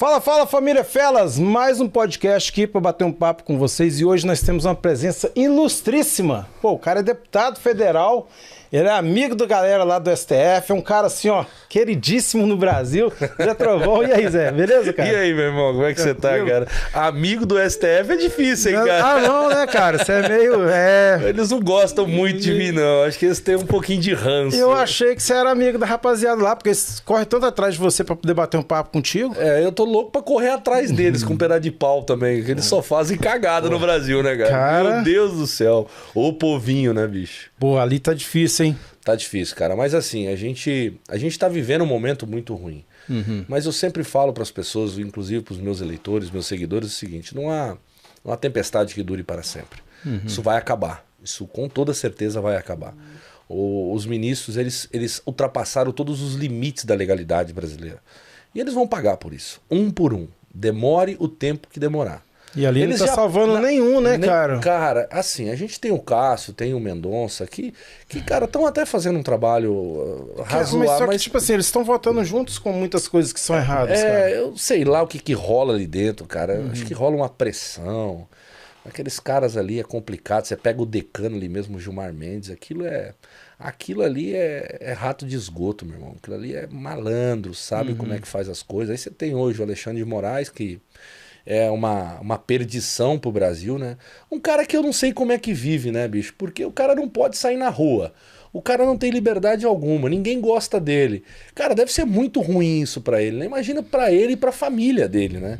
Fala, fala família Felas, mais um podcast aqui para bater um papo com vocês e hoje nós temos uma presença ilustríssima. Pô, o cara é deputado federal, ele é amigo da galera lá do STF, é um cara assim, ó, queridíssimo no Brasil. Zé Trovão, e aí, Zé, beleza, cara? E aí, meu irmão, como é que você tá, cara? Amigo do STF é difícil, hein, cara? Ah, não, né, cara? Você é meio... Eles não gostam muito de mim, não. Acho que eles têm um pouquinho de ranço. Eu achei que você era amigo da rapaziada lá, porque eles correm tanto atrás de você pra poder bater um papo contigo. É, eu tô louco pra correr atrás deles com um pedaço de pau também, que eles só fazem cagada no Brasil, né, cara? Meu Deus do céu. Ô povinho, né, bicho? Pô, ali tá difícil, hein? Tá difícil, cara. Mas assim, a gente tá vivendo um momento muito ruim. Mas eu sempre falo pras pessoas, inclusive pros meus eleitores, meus seguidores, o seguinte, não há tempestade que dure para sempre. Isso vai acabar. Isso com toda certeza vai acabar. Os ministros, eles ultrapassaram todos os limites da legalidade brasileira. E eles vão pagar por isso, um por um. Demore o tempo que demorar. E ali eles não tá salvando nenhum, né, cara? Cara, assim, a gente tem o Cássio, tem o Mendonça, que cara, estão até fazendo um trabalho razoável. Mas, tipo assim, eles estão votando juntos com muitas coisas que são erradas, cara. Eu sei lá o que rola ali dentro, cara. Acho que rola uma pressão. Aqueles caras ali é complicado. Você pega o decano ali mesmo, o Gilmar Mendes, aquilo ali é rato de esgoto, meu irmão. Aquilo ali é malandro, sabe como é que faz as coisas. Aí você tem hoje o Alexandre de Moraes, que é uma perdição pro Brasil, né? Um cara que eu não sei como é que vive, né, bicho? Porque o cara não pode sair na rua. O cara não tem liberdade alguma, ninguém gosta dele. Cara, deve ser muito ruim isso pra ele, né? Imagina pra ele e pra família dele, né?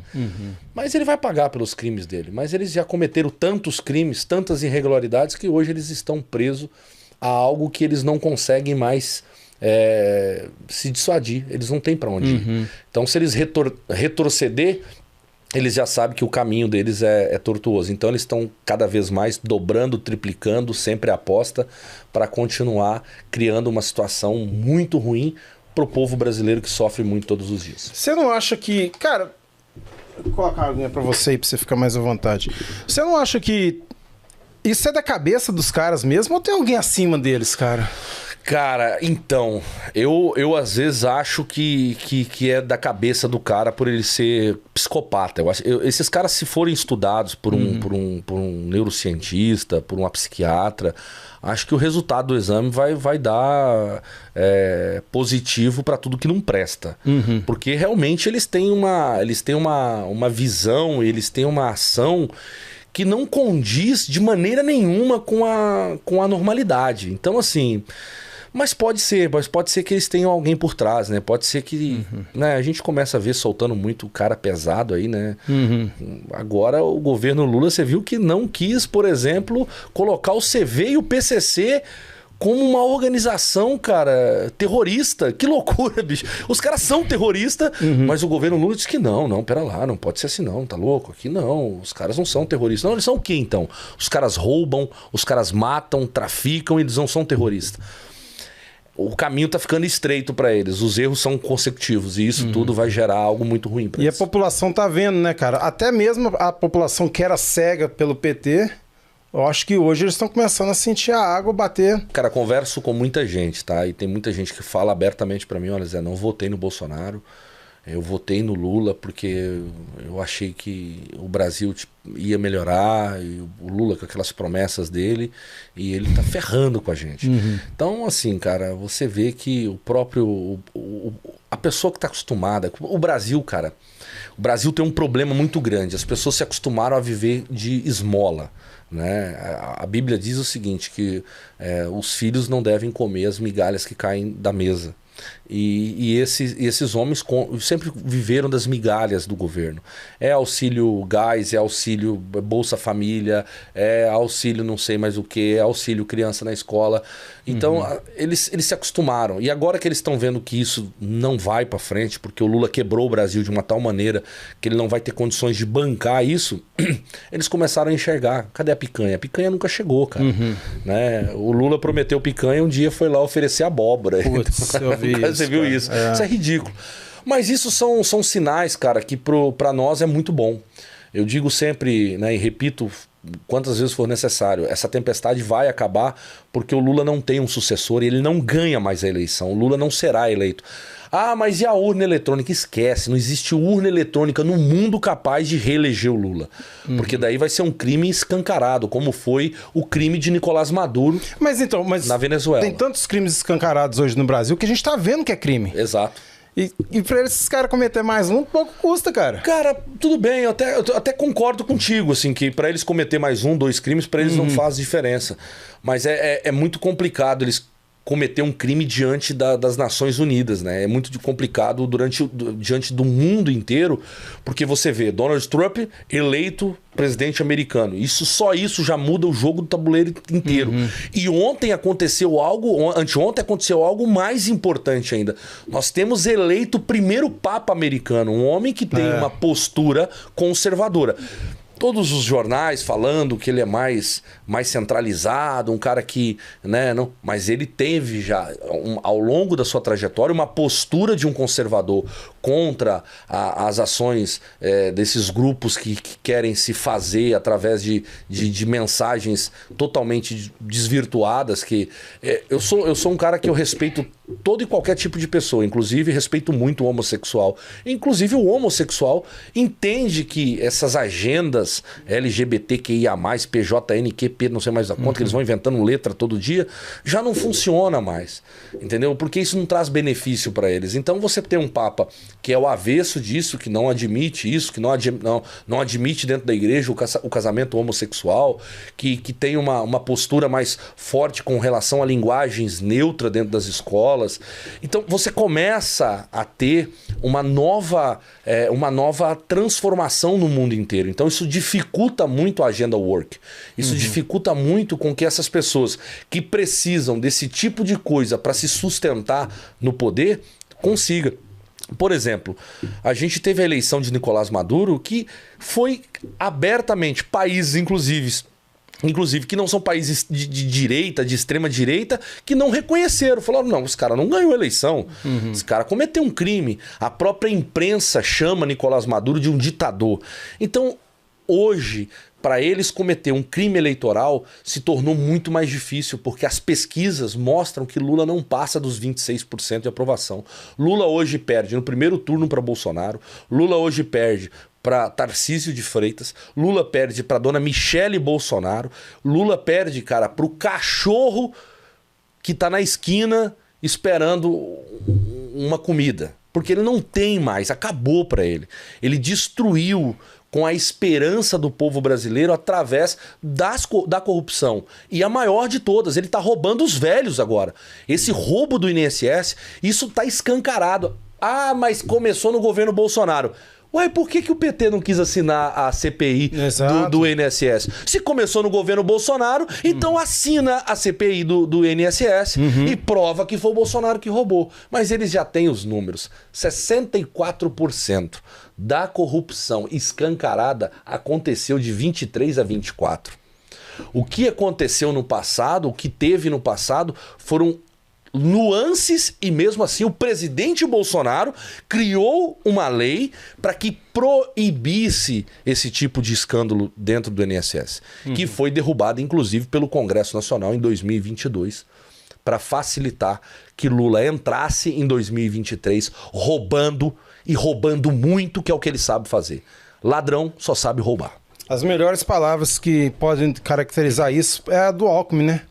Mas ele vai pagar pelos crimes dele. Mas eles já cometeram tantos crimes, tantas irregularidades, que hoje eles estão presos a algo que eles não conseguem mais se dissuadir. Eles não têm pra onde ir. Então, se eles retroceder, eles já sabem que o caminho deles é tortuoso. Então eles estão cada vez mais dobrando, triplicando, sempre a aposta para continuar criando uma situação muito ruim pro povo brasileiro que sofre muito todos os dias. Você não acha que... Cara, vou colocar a aguinha pra você aí, pra você ficar mais à vontade. Você não acha que isso é da cabeça dos caras mesmo ou tem alguém acima deles, cara? Cara, então, eu às vezes acho que é da cabeça do cara por ele ser psicopata. Esses caras, se forem estudados por um neurocientista, por uma psiquiatra, acho que o resultado do exame vai dar positivo para tudo que não presta. Porque realmente eles têm uma visão, eles têm uma ação que não condiz de maneira nenhuma com a normalidade. Então, assim... Mas pode ser que eles tenham alguém por trás, né? Pode ser que né, a gente começa a ver soltando muito cara pesado aí, né? Agora o governo Lula, você viu que não quis, por exemplo, colocar o CV e o PCC como uma organização, cara, terrorista. Que loucura, bicho. Os caras são terroristas, mas o governo Lula disse que não, pera lá, não pode ser assim não, tá louco? Aqui não, os caras não são terroristas. Não, eles são o quê então? Os caras roubam, os caras matam, traficam, eles não são terroristas. O caminho tá ficando estreito para eles, os erros são consecutivos e isso tudo vai gerar algo muito ruim para eles. E a população tá vendo, né, cara? Até mesmo a população que era cega pelo PT, eu acho que hoje eles estão começando a sentir a água bater. Cara, converso com muita gente, tá? E tem muita gente que fala abertamente para mim, olha Zé, não votei no Bolsonaro, eu votei no Lula porque eu achei que o Brasil ia melhorar, e o Lula com aquelas promessas dele, e ele tá ferrando com a gente. Então, assim, cara, você vê que o próprio... a pessoa que tá acostumada... O Brasil, cara, o Brasil tem um problema muito grande. As pessoas se acostumaram a viver de esmola, né? A Bíblia diz o seguinte, que os filhos não devem comer as migalhas que caem da mesa. E esses homens sempre viveram das migalhas do governo. É auxílio gás, é auxílio Bolsa Família, é auxílio não sei mais o que, é auxílio criança na escola. Então eles se acostumaram. E agora que eles estão vendo que isso não vai para frente, porque o Lula quebrou o Brasil de uma tal maneira que ele não vai ter condições de bancar isso, eles começaram a enxergar. Cadê a picanha? A picanha nunca chegou, cara. Né? O Lula prometeu picanha, um dia foi lá oferecer abóbora. Putz, eu vi isso, você viu isso? Isso é ridículo. Mas isso são sinais, cara, que para nós é muito bom. Eu digo sempre, né, e repito quantas vezes for necessário, essa tempestade vai acabar porque o Lula não tem um sucessor e ele não ganha mais a eleição. O Lula não será eleito. Ah, mas e a urna eletrônica? Esquece, não existe urna eletrônica no mundo capaz de reeleger o Lula. Porque daí vai ser um crime escancarado, como foi o crime de Nicolás Maduro na Venezuela. Tem tantos crimes escancarados hoje no Brasil que a gente tá vendo que é crime. Exato. E pra esses caras cometer mais um, pouco custa, cara. Cara, tudo bem, eu até concordo contigo, assim, que pra eles cometer mais 1, 2 crimes, pra eles não faz diferença. Mas é muito complicado eles cometer um crime diante das Nações Unidas, né? É muito complicado diante do mundo inteiro, porque você vê Donald Trump eleito presidente americano. Só isso já muda o jogo do tabuleiro inteiro. E anteontem aconteceu algo mais importante ainda. Nós temos eleito o primeiro Papa americano, um homem que tem uma postura conservadora. Todos os jornais falando que ele é mais centralizado, um cara que, né, não, mas ele teve já, ao longo da sua trajetória, uma postura de um conservador contra as ações desses grupos que querem se fazer através de mensagens totalmente desvirtuadas. Eu sou um cara que eu respeito todo e qualquer tipo de pessoa, inclusive respeito muito o homossexual. Inclusive o homossexual entende que essas agendas LGBTQIA+, PJNQP, não sei mais da conta, que eles vão inventando letra todo dia, já não funciona mais, entendeu? Porque isso não traz benefício para eles. Então você tem um Papa que é o avesso disso, que não admite isso, que não admite dentro da igreja o casamento homossexual, que tem uma postura mais forte com relação a linguagens neutras dentro das escolas. Então você começa a ter uma nova transformação no mundo inteiro. Então isso dificulta muito a agenda work. Isso dificulta muito com que essas pessoas que precisam desse tipo de coisa para se sustentar no poder consigam. Por exemplo, a gente teve a eleição de Nicolás Maduro, que foi abertamente países, inclusive que não são países de direita, de extrema direita, que não reconheceram. Falaram, não, esse cara não ganhou a eleição. Esse cara cometeu um crime. A própria imprensa chama Nicolás Maduro de um ditador. Então, hoje, para eles cometer um crime eleitoral se tornou muito mais difícil, porque as pesquisas mostram que Lula não passa dos 26% de aprovação. Lula hoje perde no primeiro turno para Bolsonaro, Lula hoje perde para Tarcísio de Freitas, Lula perde para dona Michele Bolsonaro, Lula perde, cara, para o cachorro que tá na esquina esperando uma comida. Porque ele não tem mais, acabou para ele. Ele destruiu com a esperança do povo brasileiro através da corrupção. E a maior de todas, ele está roubando os velhos agora. Esse roubo do INSS, isso está escancarado. Ah, mas começou no governo Bolsonaro. Ué, por que o PT não quis assinar a CPI do INSS? Se começou no governo Bolsonaro, então assina a CPI do INSS e prova que foi o Bolsonaro que roubou. Mas eles já têm os números. 64% da corrupção escancarada aconteceu de 23 a 24. O que aconteceu no passado, o que teve no passado, foram nuances, e mesmo assim o presidente Bolsonaro criou uma lei para que proibisse esse tipo de escândalo dentro do INSS, que foi derrubada inclusive pelo Congresso Nacional em 2022, para facilitar que Lula entrasse em 2023 roubando, e roubando muito, que é o que ele sabe fazer. Ladrão só sabe roubar. As melhores palavras que podem caracterizar isso é a do Alckmin, né?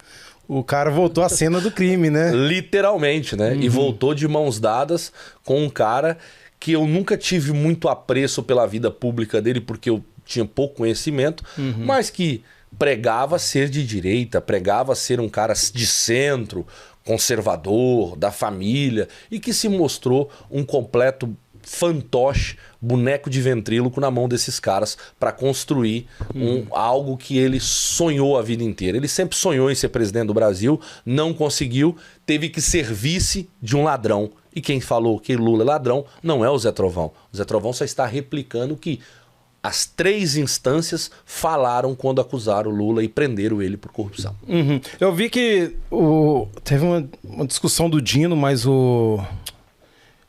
O cara voltou à cena do crime, né? Literalmente, né? E voltou de mãos dadas com um cara que eu nunca tive muito apreço pela vida pública dele, porque eu tinha pouco conhecimento, mas que pregava ser de direita, pregava ser um cara de centro, conservador, da família, e que se mostrou um completo fantoche, boneco de ventríloco na mão desses caras para construir algo que ele sonhou a vida inteira. Ele sempre sonhou em ser presidente do Brasil, não conseguiu, teve que ser vice de um ladrão. E quem falou que Lula é ladrão não é o Zé Trovão. O Zé Trovão só está replicando o que as 3 instâncias falaram quando acusaram o Lula e prenderam ele por corrupção. Eu vi que teve uma discussão do Dino, mas eu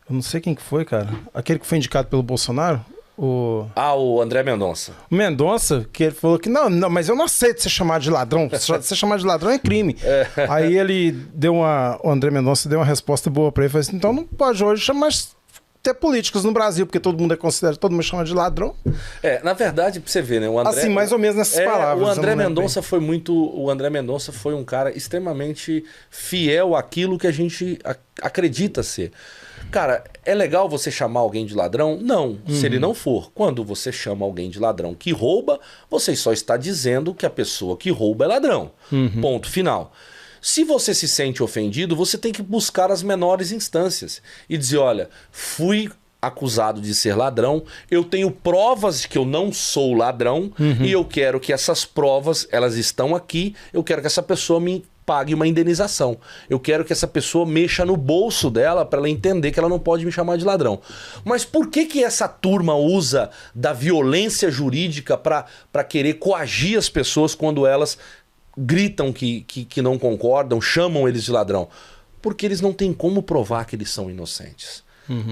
não sei quem que foi, cara. Aquele que foi indicado pelo Bolsonaro? O André Mendonça. O Mendonça, que ele falou que não, mas eu não aceito ser chamado de ladrão. Ser chamado de ladrão é crime. Aí ele o André Mendonça deu uma resposta boa pra ele. Falou assim, então não pode hoje chamar até políticos no Brasil, porque todo mundo todo mundo chama de ladrão. Na verdade, pra você ver, né? O André, assim, mais ou menos nessas palavras. O André Mendonça foi O André Mendonça foi um cara extremamente fiel àquilo que a gente acredita ser. Cara, é legal você chamar alguém de ladrão? Não, se ele não for. Quando você chama alguém de ladrão que rouba, você só está dizendo que a pessoa que rouba é ladrão. Ponto final. Se você se sente ofendido, você tem que buscar as menores instâncias e dizer, olha, fui acusado de ser ladrão, eu tenho provas de que eu não sou ladrão e eu quero que essas provas, elas estão aqui, eu quero que essa pessoa me pague uma indenização. Eu quero que essa pessoa mexa no bolso dela para ela entender que ela não pode me chamar de ladrão. Mas por que essa turma usa da violência jurídica para querer coagir as pessoas quando elas gritam que não concordam, chamam eles de ladrão? Porque eles não têm como provar que eles são inocentes.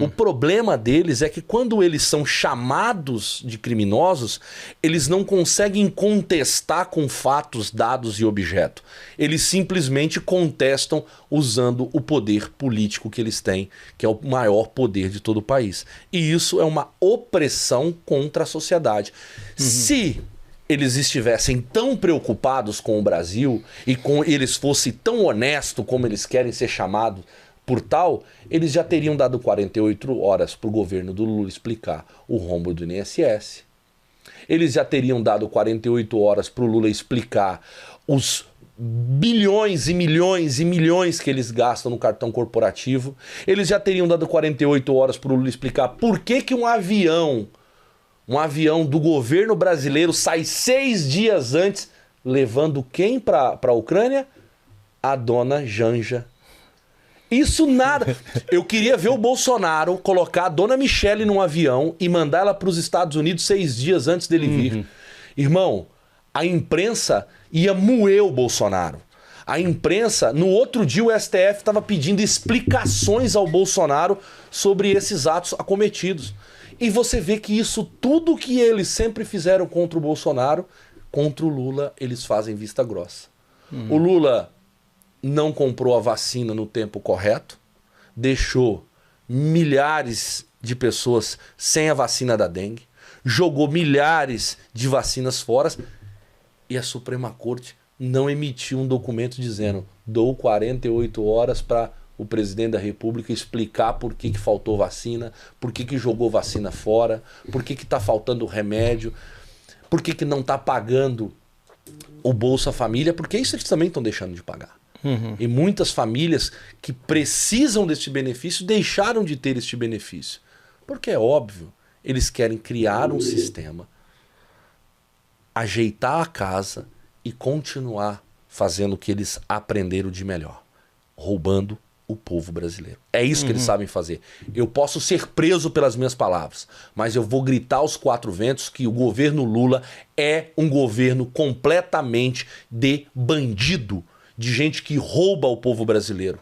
O problema deles é que quando eles são chamados de criminosos, eles não conseguem contestar com fatos, dados e objeto. Eles simplesmente contestam usando o poder político que eles têm, que é o maior poder de todo o país. E isso é uma opressão contra a sociedade. Se eles estivessem tão preocupados com o Brasil e eles fossem tão honestos como eles querem ser chamados por tal, eles já teriam dado 48 horas para o governo do Lula explicar o rombo do INSS. Eles já teriam dado 48 horas para o Lula explicar os bilhões e milhões e milhões que eles gastam no cartão corporativo. Eles já teriam dado 48 horas para o Lula explicar por que um avião do governo brasileiro sai 6 dias antes, levando quem para a Ucrânia? A dona Janja. Isso nada. Eu queria ver o Bolsonaro colocar a dona Michele num avião e mandar ela para os Estados Unidos 6 dias antes dele vir. Irmão, a imprensa ia moer o Bolsonaro. A imprensa, no outro dia o STF estava pedindo explicações ao Bolsonaro sobre esses atos acometidos. E você vê que isso, tudo que eles sempre fizeram contra o Bolsonaro, contra o Lula, eles fazem vista grossa. O Lula não comprou a vacina no tempo correto, deixou milhares de pessoas sem a vacina da dengue, jogou milhares de vacinas fora e a Suprema Corte não emitiu um documento dizendo: dou 48 horas para o presidente da República explicar por que faltou vacina, por que jogou vacina fora, por que está faltando remédio, por que não está pagando o Bolsa Família, porque isso eles também estão deixando de pagar. E muitas famílias que precisam deste benefício deixaram de ter este benefício. Porque é óbvio, eles querem criar um sistema, ajeitar a casa e continuar fazendo o que eles aprenderam de melhor, roubando o povo brasileiro. É isso que eles sabem fazer. Eu posso ser preso pelas minhas palavras, mas eu vou gritar aos 4 ventos que o governo Lula é um governo completamente de bandido, de gente que rouba o povo brasileiro.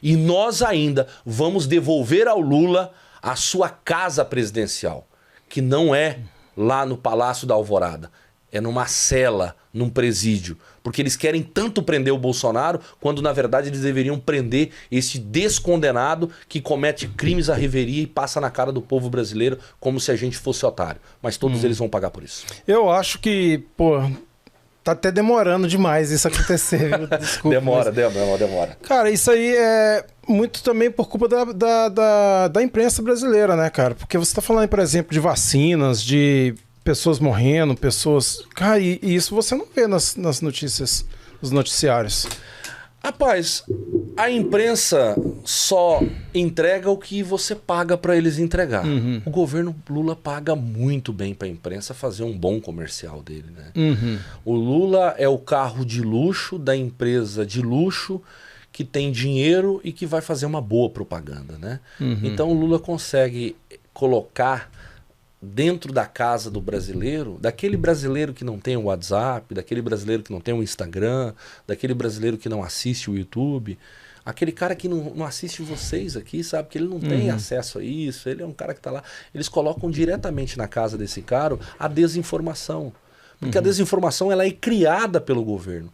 E nós ainda vamos devolver ao Lula a sua casa presidencial, que não é lá no Palácio da Alvorada, é numa cela, num presídio, porque eles querem tanto prender o Bolsonaro, quando na verdade eles deveriam prender esse descondenado que comete crimes à reveria e passa na cara do povo brasileiro como se a gente fosse otário. Mas todos eles vão pagar por isso. Eu acho que, tá até demorando demais isso acontecer, viu? Desculpa. Demora. Cara, isso aí é muito também por culpa da imprensa brasileira, né, cara? Porque você tá falando, por exemplo, de vacinas, de pessoas morrendo, pessoas... Cara, e isso você não vê nas notícias, nos noticiários. Rapaz, a imprensa só entrega o que você paga para eles entregar. O governo Lula paga muito bem para a imprensa fazer um bom comercial dele, né? O Lula é o carro de luxo da empresa de luxo que tem dinheiro e que vai fazer uma boa propaganda, né? Então o Lula consegue colocar dentro da casa do brasileiro, daquele brasileiro que não tem o WhatsApp, daquele brasileiro que não tem o Instagram, daquele brasileiro que não assiste o YouTube, Aquele cara que não assiste vocês aqui, sabe? Que ele não tem acesso a isso, ele é um cara que tá lá. Eles colocam diretamente na casa desse cara a desinformação. Porque a desinformação ela é criada pelo governo.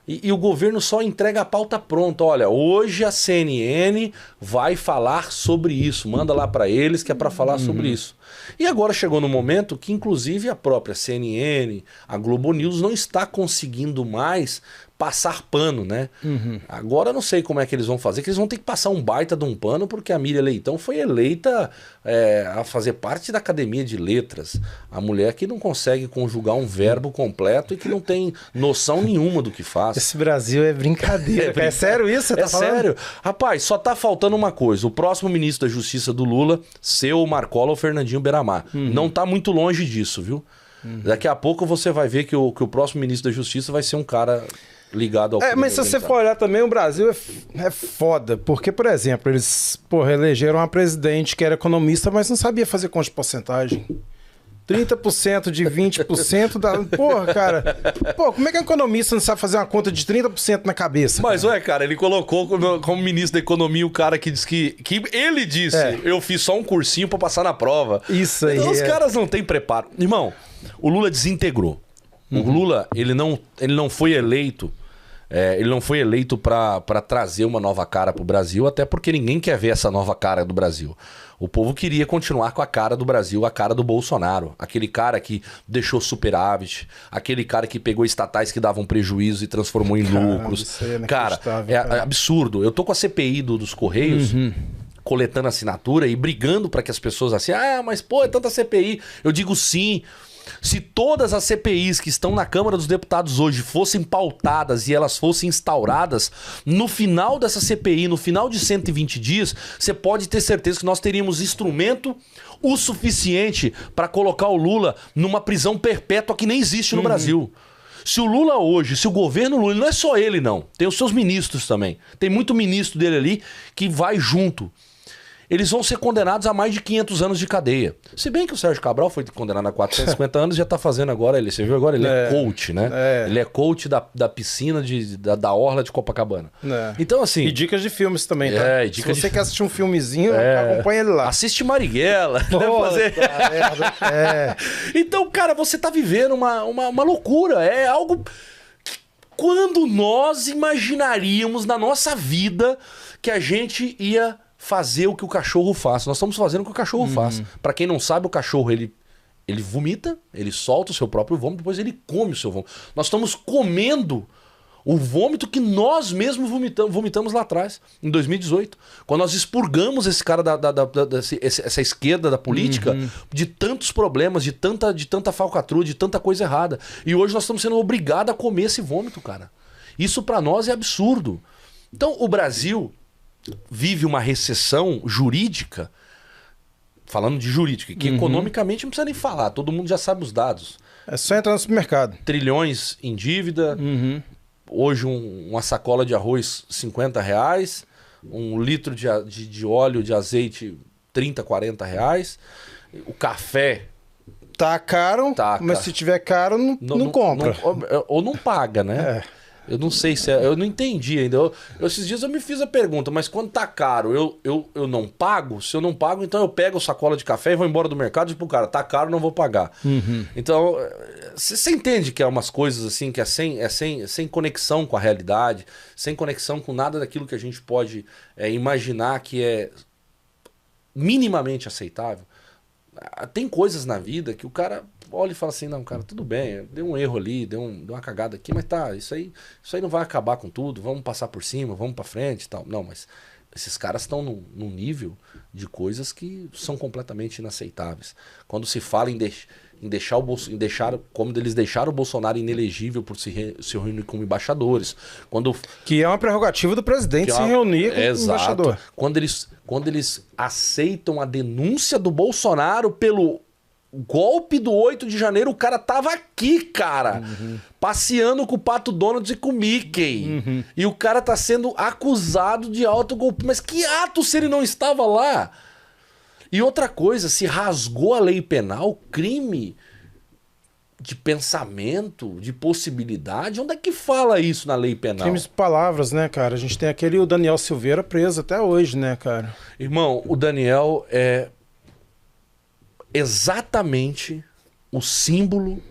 E o governo só entrega a pauta pronta. Olha, hoje a CNN vai falar sobre isso. Manda lá para eles que é para falar sobre isso. E agora chegou no momento que, inclusive, a própria CNN, a Globo News, não está conseguindo mais passar pano, né? Agora eu não sei como é que eles vão fazer, que eles vão ter que passar um baita de um pano, porque a Miriam Leitão foi eleita a fazer parte da Academia de Letras. A mulher que não consegue conjugar um verbo completo e que não tem noção nenhuma do que faz. Esse Brasil é brincadeira. É sério isso? Você tá falando? Sério. Rapaz, só tá faltando uma coisa. O próximo ministro da Justiça do Lula ser o Marcola ou Fernandinho Beiramar. Não tá muito longe disso, viu? Daqui a pouco você vai ver que o próximo ministro da Justiça vai ser um cara ligado ao... Mas se você for olhar também, o Brasil é foda. Porque, por exemplo, eles elegeram uma presidente que era economista, mas não sabia fazer conta de porcentagem. 30% de 20% da... Porra, cara. Pô, como é que um economista não sabe fazer uma conta de 30% na cabeça? Mas, cara, ele colocou como ministro da Economia o cara que disse que ele disse, eu fiz só um cursinho pra passar na prova. Isso aí. Então, os caras não têm preparo. Irmão, o Lula desintegrou. O Lula, ele não foi eleito... ele não foi eleito para trazer uma nova cara pro Brasil, até porque ninguém quer ver essa nova cara do Brasil. O povo queria continuar com a cara do Brasil, a cara do Bolsonaro. Aquele cara que deixou superávit, aquele cara que pegou estatais que davam prejuízo e transformou em lucros. Isso aí é cara, é absurdo. Eu tô com a CPI dos Correios... coletando assinatura e brigando para que as pessoas assim, mas pô, é tanta CPI. Eu digo sim. Se todas as CPIs que estão na Câmara dos Deputados hoje fossem pautadas e elas fossem instauradas, no final dessa CPI, no final de 120 dias, você pode ter certeza que nós teríamos instrumento o suficiente para colocar o Lula numa prisão perpétua que nem existe no Brasil. Se o Lula hoje, se o governo Lula, não é só ele não, tem os seus ministros também. Tem muito ministro dele ali que vai junto. Eles vão ser condenados a mais de 500 anos de cadeia. Se bem que o Sérgio Cabral foi condenado a 450 anos, já tá fazendo agora, você viu agora? Ele é coach, né? Ele é coach da piscina, da orla de Copacabana. Então, assim... E dicas de filmes também, tá? Se você quer assistir um filmezinho, acompanha ele lá. Assiste Marighella. Então, cara, você tá vivendo uma loucura. É algo... Quando nós imaginaríamos na nossa vida que a gente ia... fazer o que o cachorro faz. Nós estamos fazendo o que o cachorro faz. Para quem não sabe, o cachorro ele vomita, ele solta o seu próprio vômito, depois ele come o seu vômito. Nós estamos comendo o vômito que nós mesmos vomitamos lá atrás, em 2018. Quando nós expurgamos esse cara essa esquerda da política de tantos problemas, de tanta falcatrua, de tanta coisa errada. E hoje nós estamos sendo obrigados a comer esse vômito, cara. Isso para nós é absurdo. Então, o Brasil vive uma recessão jurídica, falando de jurídica, que economicamente não precisa nem falar, todo mundo já sabe os dados. É só entrar no supermercado. Trilhões em dívida, hoje uma sacola de arroz R$50, um litro de óleo, de azeite R$30, R$40, o café... Tá caro, mas se tiver caro, não compra. Ou não paga, né? Eu não sei se eu não entendi ainda. Esses dias eu me fiz a pergunta, mas quando tá caro, eu não pago? Se eu não pago, então eu pego a sacola de café e vou embora do mercado e digo pro cara, tá caro, não vou pagar. Então, você entende que é umas coisas assim, que é sem conexão com a realidade, sem conexão com nada daquilo que a gente pode imaginar que é minimamente aceitável. Tem coisas na vida que o cara olha e fala assim, não, cara, tudo bem, deu um erro ali, deu uma cagada aqui, mas tá, isso aí não vai acabar com tudo, vamos passar por cima, vamos pra frente e tal. Não, mas esses caras estão num nível de coisas que são completamente inaceitáveis. Quando se fala em como eles deixaram o Bolsonaro inelegível por se reunir com embaixadores. Que é uma prerrogativa do presidente se reunir com o embaixador. Quando eles aceitam a denúncia do Bolsonaro pelo golpe do 8 de janeiro, o cara tava aqui, cara, passeando com o Pato Donald e com o Mickey. E o cara tá sendo acusado de autogolpe. Mas que ato se ele não estava lá? E outra coisa, se rasgou a lei penal, crime de pensamento, de possibilidade. Onde é que fala isso na lei penal? Crimes de palavras, né, cara? A gente tem o Daniel Silveira preso até hoje, né, cara? Irmão, o Daniel é exatamente o símbolo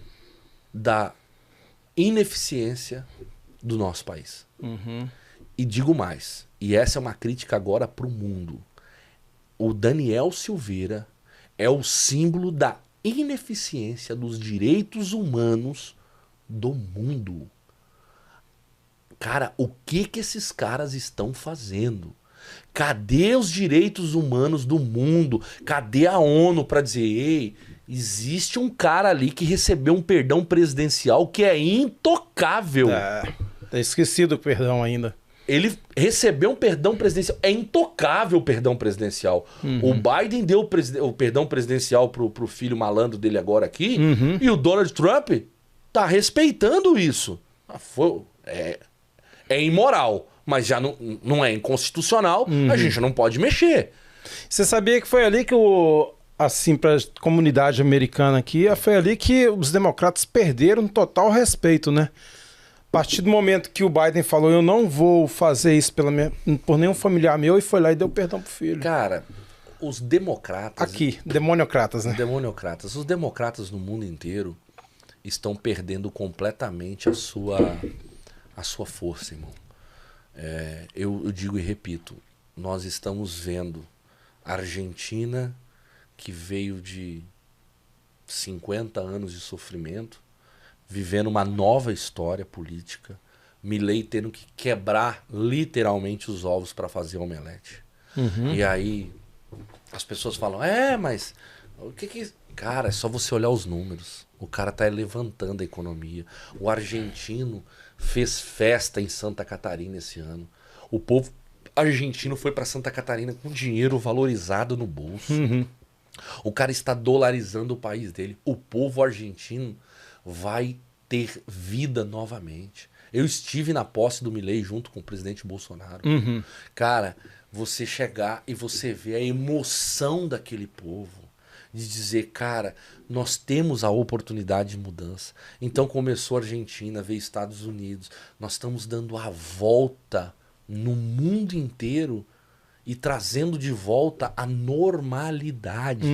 da ineficiência do nosso país. E digo mais, e essa é uma crítica agora para o mundo. O Daniel Silveira é o símbolo da ineficiência dos direitos humanos do mundo. Cara, o que esses caras estão fazendo? Cadê os direitos humanos do mundo? Cadê a ONU para dizer, ei, existe um cara ali que recebeu um perdão presidencial que é intocável. Tá esquecido o perdão ainda. Ele recebeu um perdão presidencial. É intocável o perdão presidencial. O Biden deu o perdão presidencial pro filho malandro dele agora aqui. E o Donald Trump tá respeitando isso. É imoral, mas já não é inconstitucional. A gente não pode mexer. Você sabia que foi ali que assim, para a comunidade americana aqui, foi ali que os democratas perderam total respeito, né? A partir do momento que o Biden falou, eu não vou fazer isso por nenhum familiar meu, e foi lá e deu perdão pro filho. Cara, os democratas... Aqui, demoniocratas, né? Demoniocratas. Os democratas no mundo inteiro estão perdendo completamente a sua força, irmão. Eu digo e repito, nós estamos vendo a Argentina, que veio de 50 anos de sofrimento, vivendo uma nova história política, Milei tendo que quebrar literalmente os ovos para fazer omelete. E aí as pessoas falam, mas o que... Cara, é só você olhar os números. O cara tá levantando a economia. O argentino fez festa em Santa Catarina esse ano. O povo argentino foi para Santa Catarina com dinheiro valorizado no bolso. O cara está dolarizando o país dele. O povo argentino vai ter vida novamente. Eu estive na posse do Milei junto com o presidente Bolsonaro. Cara, você chegar e você ver a emoção daquele povo, de dizer, cara, nós temos a oportunidade de mudança. Então começou a Argentina, veio Estados Unidos. Nós estamos dando a volta no mundo inteiro e trazendo de volta a normalidade.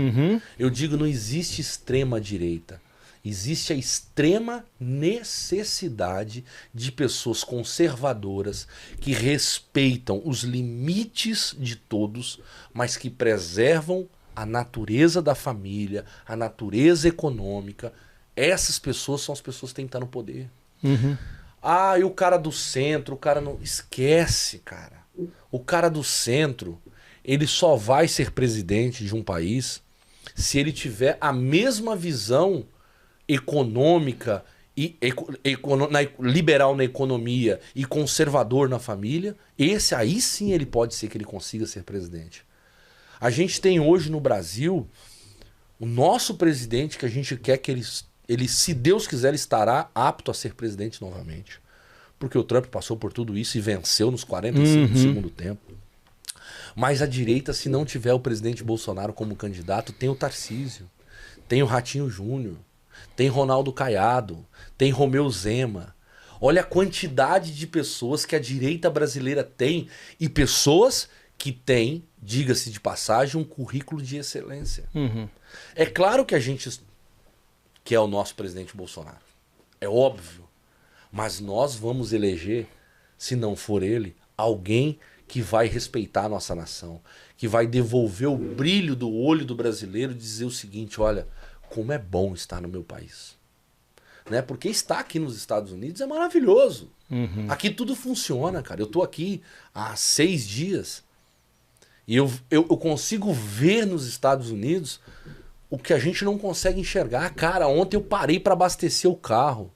Eu digo, não existe extrema direita. Existe a extrema necessidade de pessoas conservadoras que respeitam os limites de todos, mas que preservam a natureza da família, a natureza econômica. Essas pessoas são as pessoas que têm que estar no poder. E o cara do centro, o cara não... Esquece, cara. O cara do centro, ele só vai ser presidente de um país se ele tiver a mesma visão econômica e liberal na economia e conservador na família. Esse aí sim ele pode ser que ele consiga ser presidente. A gente tem hoje no Brasil o nosso presidente, que a gente quer que ele, se Deus quiser, estará apto a ser presidente novamente. Porque o Trump passou por tudo isso e venceu nos 45 do segundo tempo. Mas a direita, se não tiver o presidente Bolsonaro como candidato, tem o Tarcísio, tem o Ratinho Júnior, tem Ronaldo Caiado, tem Romeu Zema. Olha a quantidade de pessoas que a direita brasileira tem, e pessoas que têm, diga-se de passagem, um currículo de excelência. É claro que a gente quer o nosso presidente Bolsonaro. É óbvio. Mas nós vamos eleger, se não for ele, alguém que vai respeitar a nossa nação, que vai devolver o brilho do olho do brasileiro e dizer o seguinte, olha, como é bom estar no meu país. Né? Porque estar aqui nos Estados Unidos é maravilhoso. Aqui tudo funciona, cara. Eu tô aqui há 6 dias e eu consigo ver nos Estados Unidos o que a gente não consegue enxergar. Cara, ontem eu parei para abastecer o carro.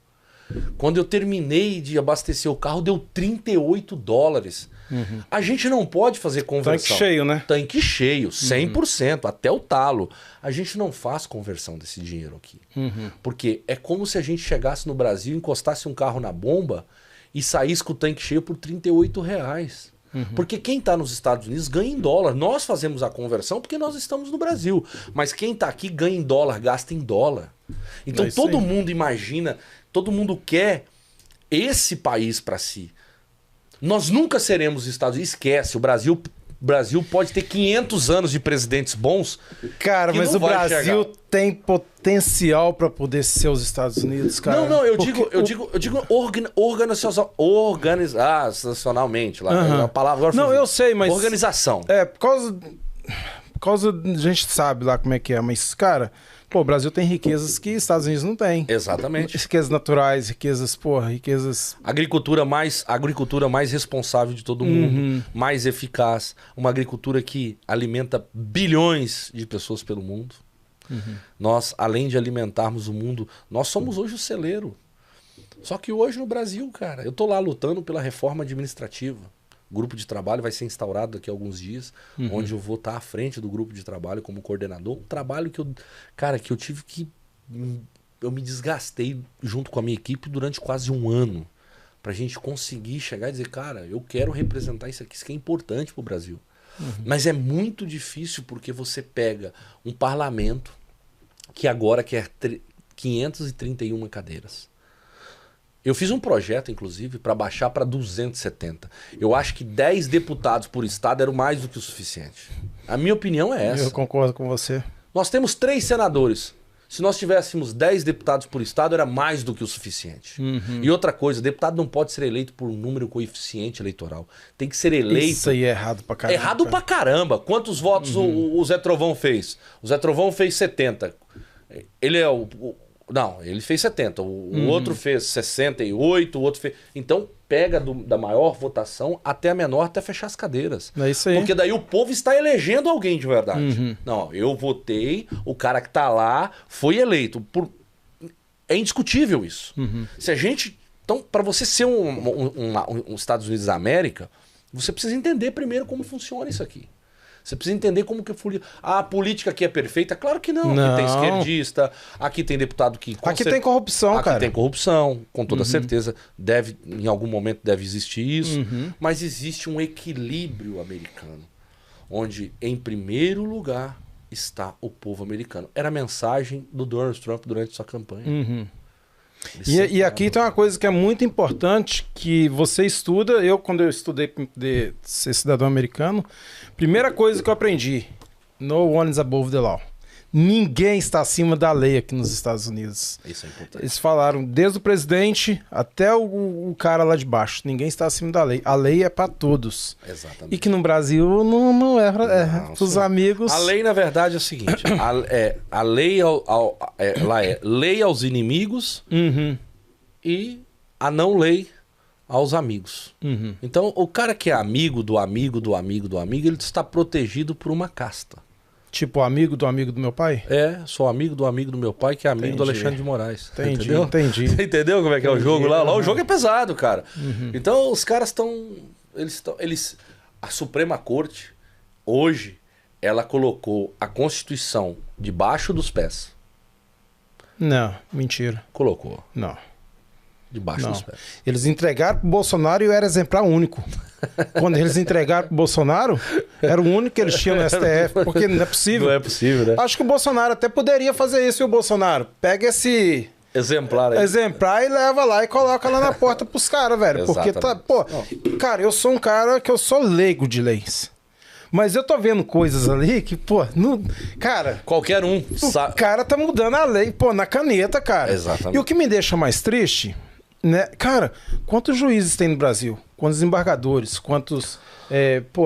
Quando eu terminei de abastecer o carro, deu $38. A gente não pode fazer conversão. Tanque cheio, né? Tanque cheio, 100%, até o talo. A gente não faz conversão desse dinheiro aqui. Porque é como se a gente chegasse no Brasil, encostasse um carro na bomba e saísse com o tanque cheio por R$38. Porque quem está nos Estados Unidos ganha em dólar. Nós fazemos a conversão porque nós estamos no Brasil. Mas quem está aqui ganha em dólar, gasta em dólar. Então todo mundo imagina, todo mundo quer esse país para si. Nós nunca seremos os Estados Unidos. Esquece, o Brasil pode ter 500 anos de presidentes bons. Cara, mas o Brasil tem potencial para poder ser os Estados Unidos, cara. Não, eu digo organizacionalmente. Lá, a palavra agora não, eu sei, mas... Organização. Por causa... A gente sabe lá como é que é, mas, cara... Pô, o Brasil tem riquezas que Estados Unidos não tem. Exatamente. Riquezas naturais, riquezas... Agricultura mais responsável de todo mundo, mais eficaz. Uma agricultura que alimenta bilhões de pessoas pelo mundo. Nós, além de alimentarmos o mundo, nós somos hoje o celeiro. Só que hoje no Brasil, cara, eu tô lá lutando pela reforma administrativa. O grupo de trabalho vai ser instaurado daqui a alguns dias, onde eu vou estar à frente do grupo de trabalho como coordenador. Um trabalho que eu tive que... Eu me desgastei junto com a minha equipe durante quase um ano pra gente conseguir chegar e dizer, cara, eu quero representar isso aqui é importante pro Brasil. Mas é muito difícil porque você pega um parlamento que agora quer 531 cadeiras. Eu fiz um projeto, inclusive, para baixar para 270. Eu acho que 10 deputados por estado era mais do que o suficiente. A minha opinião é essa. Eu concordo com você. Nós temos 3 senadores. Se nós tivéssemos 10 deputados por estado, era mais do que o suficiente. E outra coisa, deputado não pode ser eleito por um número coeficiente eleitoral. Tem que ser eleito... Isso aí é errado pra caramba. Errado pra caramba. Quantos votos o Zé Trovão fez? O Zé Trovão fez 70. Ele é o... Não, ele fez 70. O outro fez 68, o outro fez... Então, pega da maior votação até a menor, até fechar as cadeiras. É isso aí. Porque daí o povo está elegendo alguém de verdade. Não, eu votei, o cara que tá lá foi eleito. É indiscutível isso. Se a gente... Então, para você ser um Estados Unidos da América, você precisa entender primeiro como funciona isso aqui. Você precisa entender como que a política aqui é perfeita. Claro que não. Aqui tem esquerdista, aqui tem deputado que... Aqui tem corrupção, cara. Aqui tem corrupção, com toda certeza. Em algum momento deve existir isso. Mas existe um equilíbrio americano, onde em primeiro lugar está o povo americano. Era a mensagem do Donald Trump durante sua campanha. E aqui tem uma coisa que é muito importante, que você estuda, quando eu estudei para poder ser cidadão americano, primeira coisa que eu aprendi, no one is above the law. Ninguém está acima da lei aqui nos Estados Unidos. Isso é importante. Eles falaram desde o presidente até o cara lá de baixo. Ninguém está acima da lei. A lei é para todos. Exatamente. E que no Brasil não é para os amigos. A lei, na verdade, é o seguinte. A lei lá é lei aos inimigos e a não lei aos amigos. Então, o cara que é amigo do amigo do amigo do amigo, ele está protegido por uma casta. Tipo, amigo do meu pai? Sou amigo do meu pai, que é amigo do Alexandre de Moraes. Entendi. Entendeu como é que é o jogo lá? Lá o jogo é pesado, cara. Então, os caras estão... A Suprema Corte, hoje, ela colocou a Constituição debaixo dos pés. Não, mentira. Colocou. Não. Debaixo dos pés. Eles entregaram pro Bolsonaro e eu era exemplar único. Quando eles entregaram pro Bolsonaro, era o único que eles tinham no STF, porque não é possível. Não é possível, né? Acho que o Bolsonaro até poderia fazer isso, viu, Bolsonaro? Pega esse exemplar aí. Exemplar e leva lá e coloca lá na porta pros caras, velho. Porque tá... Pô, cara, eu sou um cara que eu sou leigo de leis. Mas eu tô vendo coisas ali que, pô, não... Cara... Qualquer um sabe. O cara tá mudando a lei, pô, na caneta, cara. Exatamente. E o que me deixa mais triste... Né? Cara, quantos juízes tem no Brasil? Quantos desembargadores? Quantos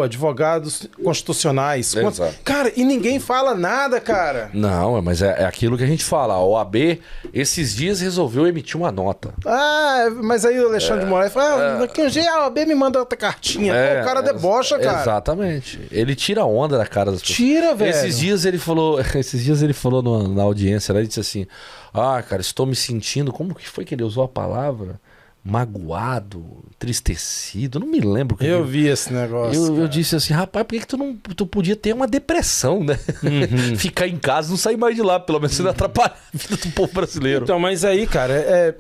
advogados constitucionais? Quantos... Cara, e ninguém fala nada, cara. Não, mas é aquilo que a gente fala. A OAB, esses dias, resolveu emitir uma nota. Mas aí o Alexandre de Moraes fala, daqui um dia a OAB me manda outra cartinha. Pô, o cara debocha, cara. Exatamente. Ele tira a onda da cara das pessoas. Tira, velho. Esses dias ele falou na audiência, ele disse assim, cara, estou me sentindo... Como que foi que ele usou a palavra? Magoado, entristecido, não me lembro. Eu vi esse negócio. Eu disse assim, rapaz, por que tu podia ter uma depressão, né? Ficar em casa, não sair mais de lá, pelo menos você não atrapalha a vida do povo brasileiro. Então, mas aí, cara,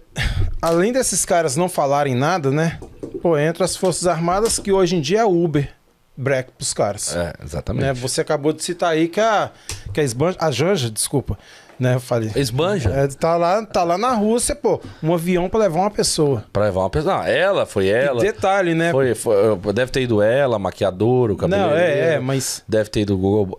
além desses caras não falarem nada, né? Pô, entre as Forças Armadas, que hoje em dia é Uber Black pros caras. É, exatamente. Né? Você acabou de citar aí que a Janja, desculpa, né? Eu falei. Esbanja. Tá lá na Rússia, pô, um avião pra levar uma pessoa. Pra levar uma pessoa. Não, foi ela. E detalhe, né? Deve ter ido ela, maquiadora, o cabeleireiro. Não, mas... Deve ter ido o Google.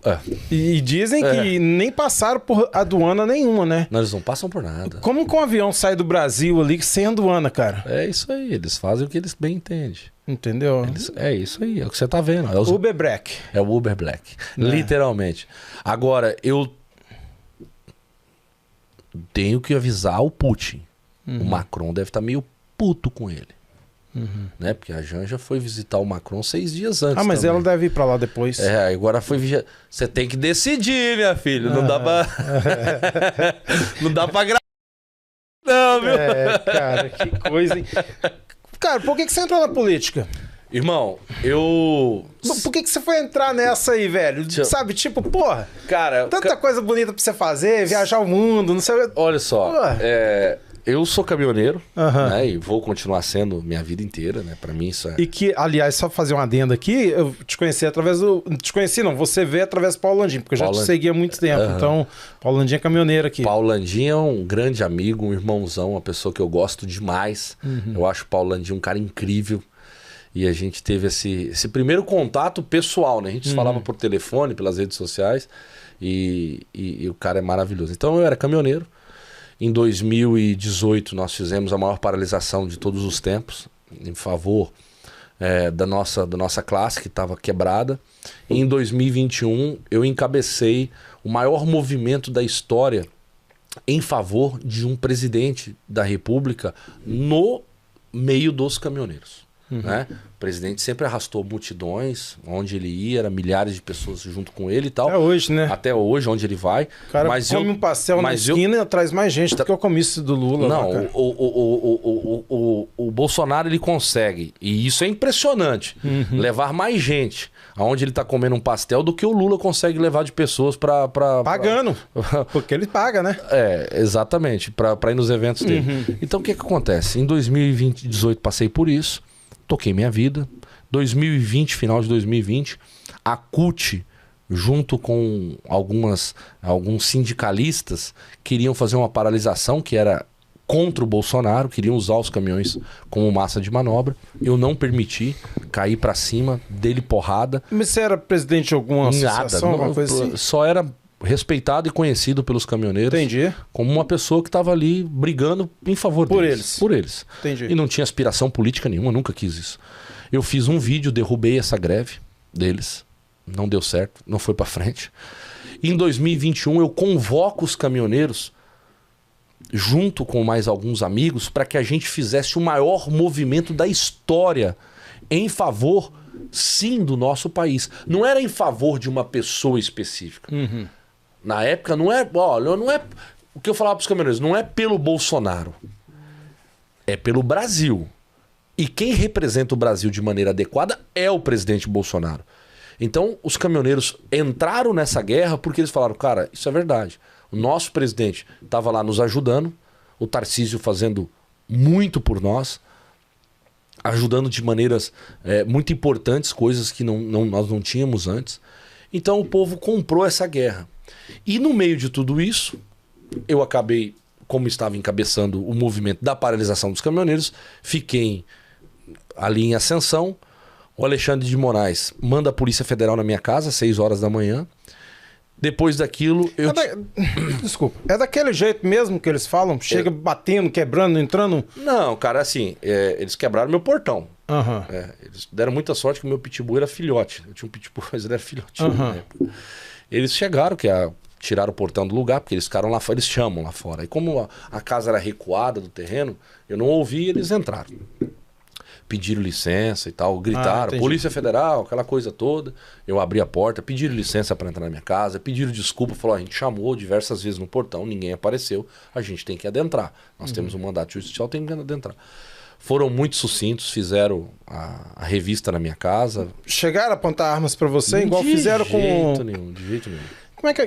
E dizem que nem passaram por aduana nenhuma, né? Não, eles não passam por nada. Como que um avião sai do Brasil ali sem aduana, cara? É isso aí, eles fazem o que eles bem entendem. Entendeu? É isso aí, é o que você tá vendo. Uber Black. É o Uber Black. Literalmente. Agora, eu tenho que avisar o Putin. O Macron deve estar meio puto com ele. Né? Porque a Janja foi visitar o Macron 6 dias antes. Mas também. ela deve ir pra lá depois. Agora foi Você tem que decidir, minha filha. Não dá pra. Não dá pra gravar. Não, meu. Cara, que coisa, hein? Cara, por que você entrou na política? Irmão, eu... Por que você foi entrar nessa aí, velho? Sabe, tipo, porra, cara, tanta coisa bonita pra você fazer, viajar o mundo, não sei... Olha só, eu sou caminhoneiro, Aham. né? E vou continuar sendo minha vida inteira, né? Pra mim isso é... E que, aliás, só fazer um adendo aqui, eu te conheci através do... Te conheci não, você vê através do Paulo Landim, porque eu já te segui há muito tempo. Então, Paulo Landim é caminhoneiro aqui. Paulo Landim é um grande amigo, um irmãozão, uma pessoa que eu gosto demais. Eu acho o Paulo Landim um cara incrível. E a gente teve esse primeiro contato pessoal, né? A gente se falava por telefone, pelas redes sociais. E o cara é maravilhoso. Então eu era caminhoneiro. Em 2018 nós fizemos a maior paralisação de todos os tempos. Em favor da nossa classe que estava quebrada. E em 2021 eu encabecei o maior movimento da história em favor de um presidente da República no meio dos caminhoneiros. Né? O presidente sempre arrastou multidões, onde ele ia, era milhares de pessoas junto com ele e tal. Até hoje, né? Até hoje, onde ele vai. O cara come um pastel na esquina e traz mais gente do que o comício do Lula. Não, lá, o Bolsonaro ele consegue, e isso é impressionante, levar mais gente aonde ele tá comendo um pastel do que o Lula consegue levar de pessoas pra... Pagando, porque ele paga, né? Exatamente, pra ir nos eventos dele. Então o que acontece? Em 2018 passei por isso. Toquei minha vida. 2020, final de 2020, a CUT, junto com alguns sindicalistas, queriam fazer uma paralisação que era contra o Bolsonaro, queriam usar os caminhões como massa de manobra. Eu não permiti, caí pra cima, dele porrada. Mas você era presidente de alguma associação, alguma coisa assim? Só era respeitado e conhecido pelos caminhoneiros. Entendi. Como uma pessoa que estava ali brigando em favor deles. Por eles. Entendi. E não tinha aspiração política nenhuma, nunca quis isso. Eu fiz um vídeo, derrubei essa greve deles. Não deu certo, não foi para frente. E em 2021 eu convoco os caminhoneiros, junto com mais alguns amigos, para que a gente fizesse o maior movimento da história em favor, sim, do nosso país. Não era em favor de uma pessoa específica. Na época não é, olha, não é o que eu falava para os caminhoneiros, não é pelo Bolsonaro, é pelo Brasil. E quem representa o Brasil de maneira adequada é o presidente Bolsonaro. Então os caminhoneiros entraram nessa guerra porque eles falaram, cara, isso é verdade. O nosso presidente estava lá nos ajudando, o Tarcísio fazendo muito por nós, ajudando de maneiras muito importantes, coisas que nós não tínhamos antes. Então o povo comprou essa guerra. E no meio de tudo isso, eu acabei, como estava encabeçando o movimento da paralisação dos caminhoneiros, fiquei ali em ascensão. O Alexandre de Moraes manda a Polícia Federal na minha casa, às 6 horas da manhã. Depois daquilo, Desculpa, é daquele jeito mesmo que eles falam? Chega batendo, quebrando, entrando? Não, cara, assim, eles quebraram meu portão. Eles deram muita sorte que o meu pitbull era filhote. Eu tinha um pitbull, mas ele era filhotinho na época. Eles chegaram, tiraram o portão do lugar, porque eles ficaram lá fora, eles chamam lá fora. E como a casa era recuada do terreno, eu não ouvi, eles entraram. Pediram licença e tal, gritaram, Polícia Federal, aquela coisa toda. Eu abri a porta, pediram licença para entrar na minha casa, pediram desculpa, falou, a gente chamou diversas vezes no portão, ninguém apareceu, a gente tem que adentrar. Nós temos um mandato judicial, tem que adentrar. Foram muito sucintos, fizeram a revista na minha casa. Chegaram a apontar armas para você, igual fizeram com... De jeito nenhum.